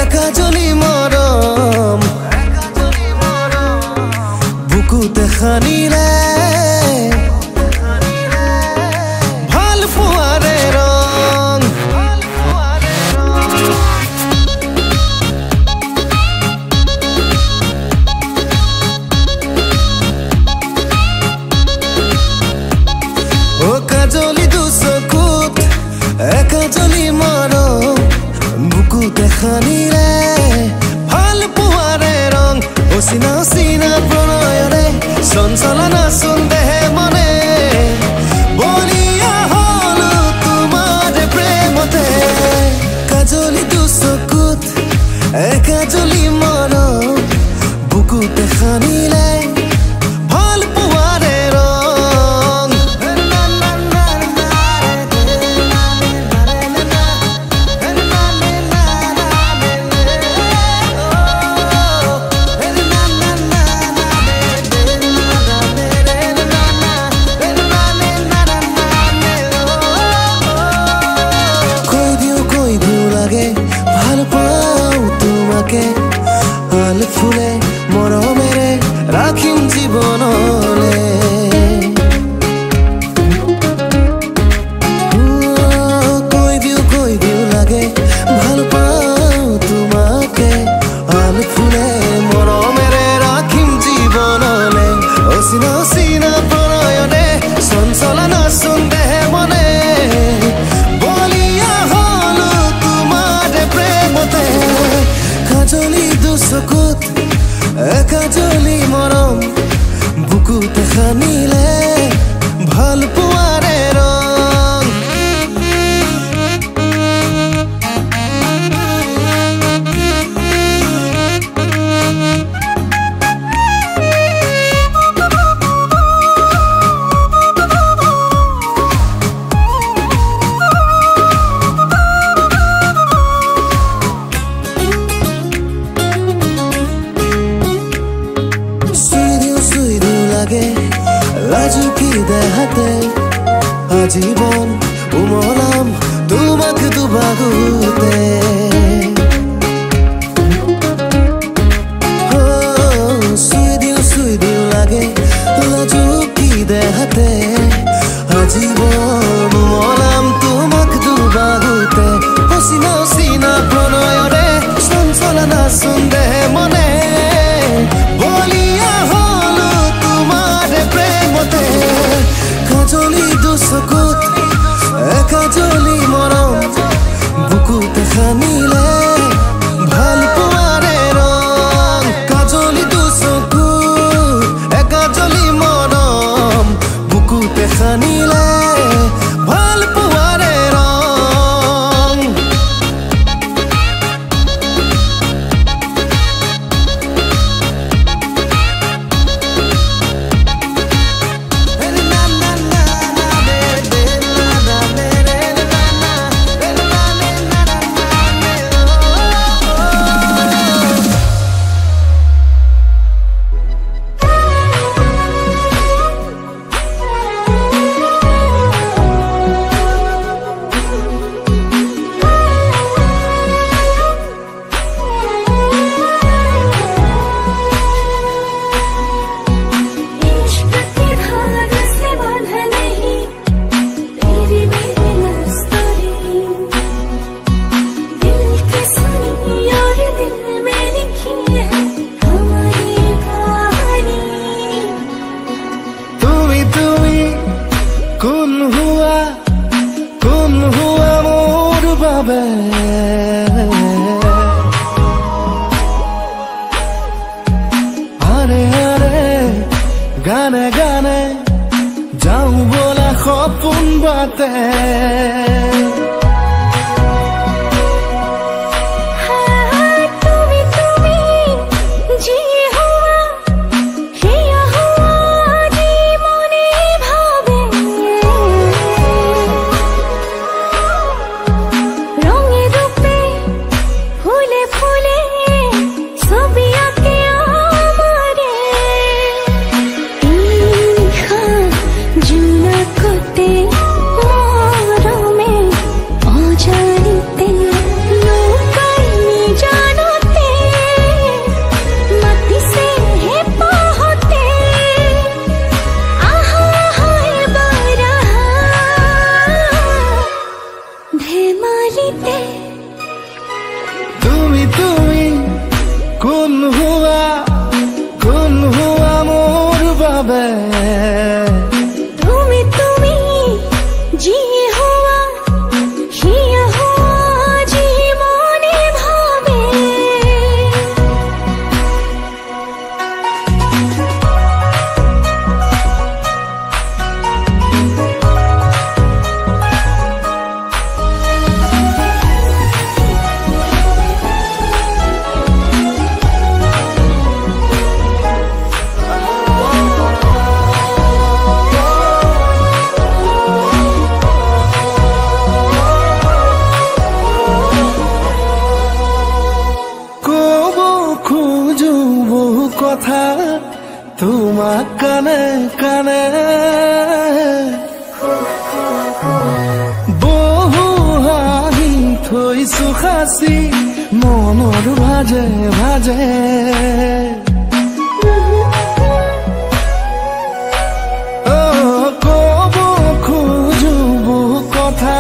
একাজলি মৰম বুকুতে খানিলে ভাল ফুৱাৰে ৰং ও কাজলি দুচকুত একাজলি মৰম বুকুতে খানিলে ভাল পোৱাৰে ৰং অচিনা অচিনা প্ৰণয়ৰে চঞ্চলনা চন্দেহে মনে বলিয়া হলো তোমাৰ প্ৰেমতে কাজলি দুচকুত একাজলি মৰম বুকুতে খানিলে ভাল পোৱাৰে ৰং ভাল পাওঁ তোমাকে আল ফুলে মৰমেৰে ৰাখিম জীৱনলে কৈ দিও লাগে ভাল পাওঁ তোমাকে আল ফুলে মৰমেৰে ৰাখিম জীৱনলে অচিনা অচিনা প্ৰণয়নে চঞ্চলনা চন্দেহে মনে কাজলি দুচকুত একাজলি মৰম বুকুতে খানিলে ভাল পোৱাৰে ৰং লাগে লাজুকি দেহাতে আজীবন উমলাম তোমাক দুবাহুতে চুই দিও লাগে লাজুকি দেহাতে আজীবন উমলাম তোমাক দুবাহুতে অচিনা অচিনা প্ৰণয়ৰে চঞ্চলা নাচোন দেহে মনে বলিয়া হলো তোমাৰ প্ৰেমতে কাজলি দুচকুত একাজলি মৰম বুকুতে সানিলে ভাল পোৱাৰে ৰং কাজলি দুচকুত একাজলি মৰম বুকুতে সানিলে ভাল পোৱাৰে ৰং আরে আরে গানে গানে যাও বলা সপোন বাতে তুমি তুমি কোন হুয়া মোর বাবে তুমি তুমি জি হুয়া হিয়া হুয়া জি মনে ভাবে কথা তোমাক কানে কানে বহু হাঁহি থৈছো সাঁচি মনৰ ভাজে ভাজে কব খোজো বহু কথা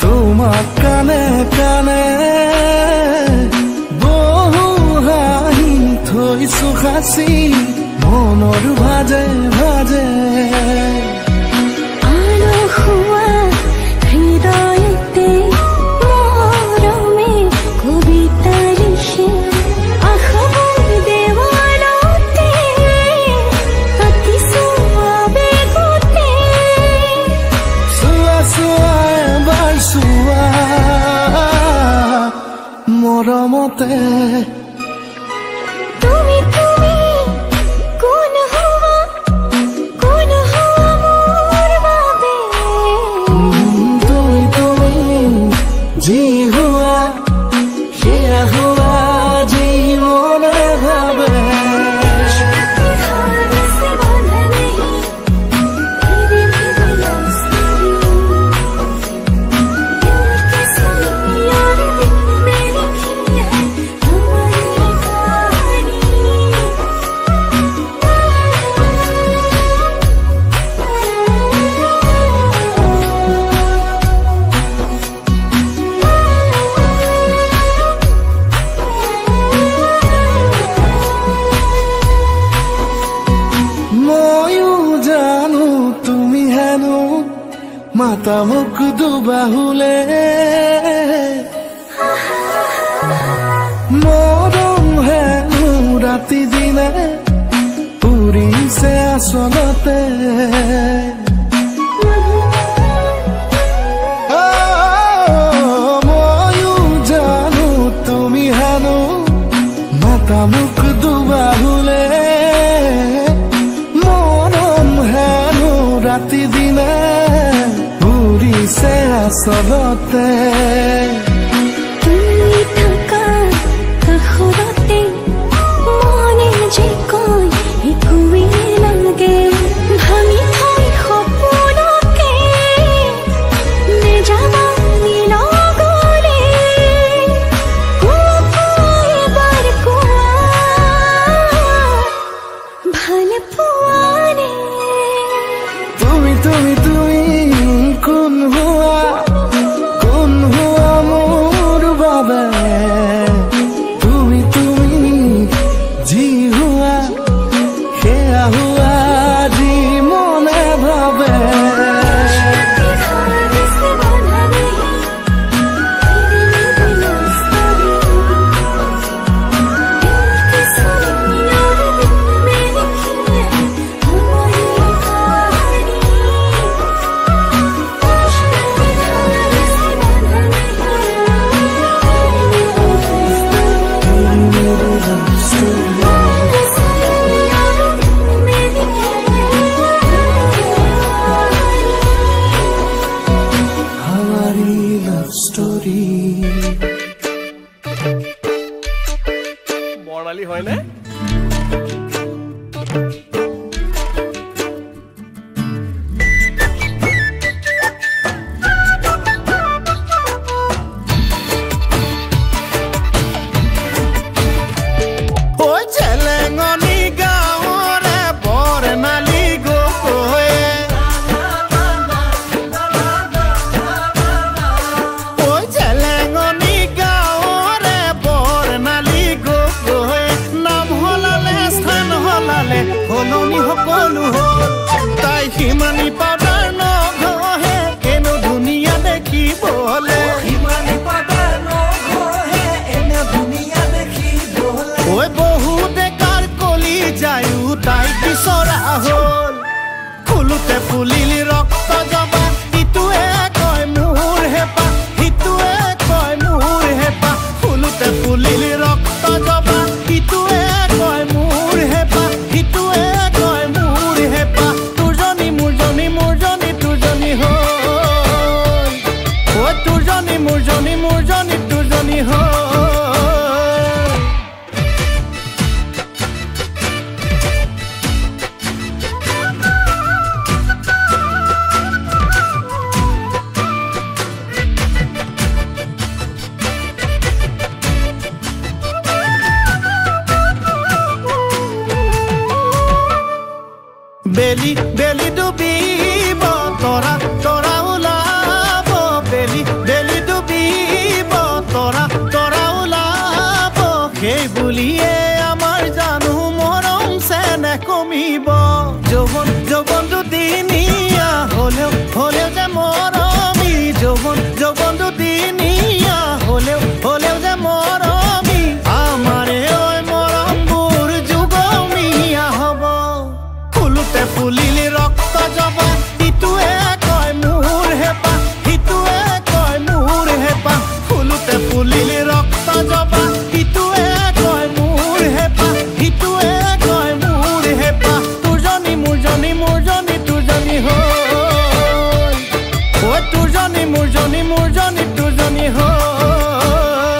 তোমাক কানে কানে সুখাসি মনৰ ভাজে ভাজে আলো হুয়া হৃদয়তে মৰমে কবিতা লিখে আখৰ দেৱালতে আঁকিছো আবেগতে চোৱা চোৱা এবাৰ চোৱা মৰমতে তুমি তুমি কোন হুয়া মোৰ বাবে মাতা মোক দুবাহুলে মৰম হে ৰাতি দিনে পুৰিছে আচলতে ময়ো জানো তুমি হেনো মাতা মোক দুবাহুলে মৰম হেনো ৰাতি দিনে পুৰিছে আচলতে বৰ্ণালী হয়নে ফুলিলি ৰক্ত জবা ইটোৱে কয় মোৰ হেপা ইটোৱে কয় মোৰ হেপা ফুলুতে ফুলিলি ৰক্ত জবা ইটোৱে কয় মোৰ হেপা ইটোৱে কয় মোৰ হেপা তুৰজনী মোৰজনী মোৰজনী তুৰজনী হয় ও তুৰজনী মোৰজনী মোৰজনী তুৰজনী হয় বেলি বেলি ডুবিব তৰা তৰা ওলাব বেলি বেলি ডুবিব তৰা তৰা ওলাব সেই বুলিয়ে আমাৰ জানো মৰম চেনে কমিব যৌৱন যৌৱন দুদিনীয়া হলেও হলেও যে মৰমী যৌৱন যৌৱন দুদিনীয়া হলেও হলেও যে মৰমী আমাৰে ঐ মৰমবোৰ যুগমীয়া হ'ব ফুলুতে ফুলিলি ৰক্ত জবা ইটোৱে কয় মোৰ হেপা ইটোৱে কয় মোৰ হেপা ফুলুতে ফুলিলি ৰক্ত জবা ইটোৱে কয় মোৰ হেপা ইটোৱে কয় মোৰ হেপা তুৰজনী মোৰজনী মোৰজনী তুৰজনী হয় ও তুৰজনী মোৰজনী মোৰজনী তুৰজনী হয়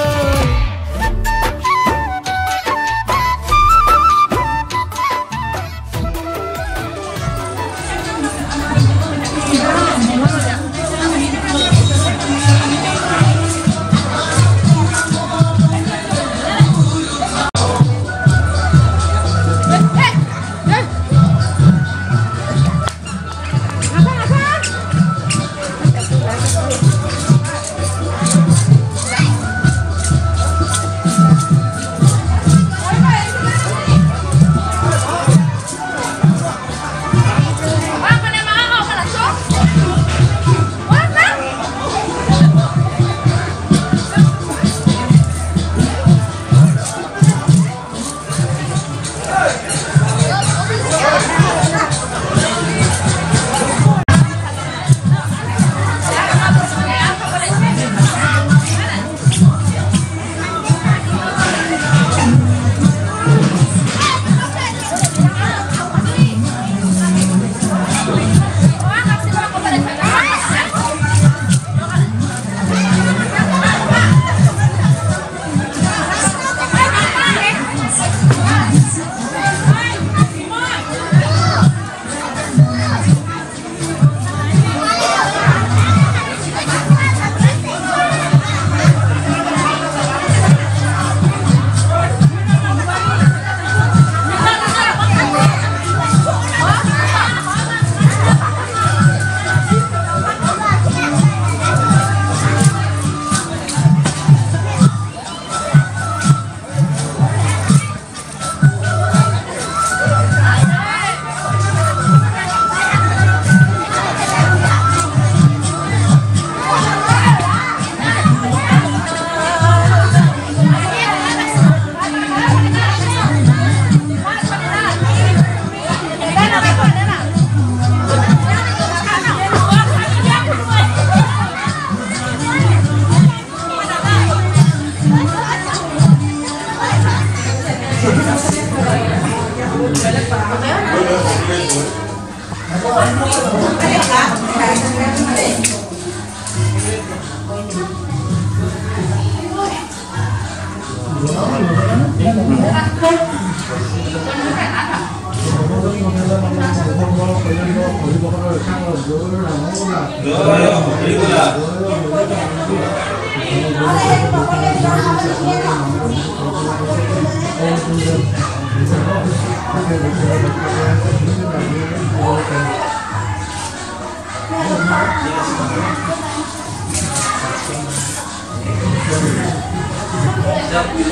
Dạ.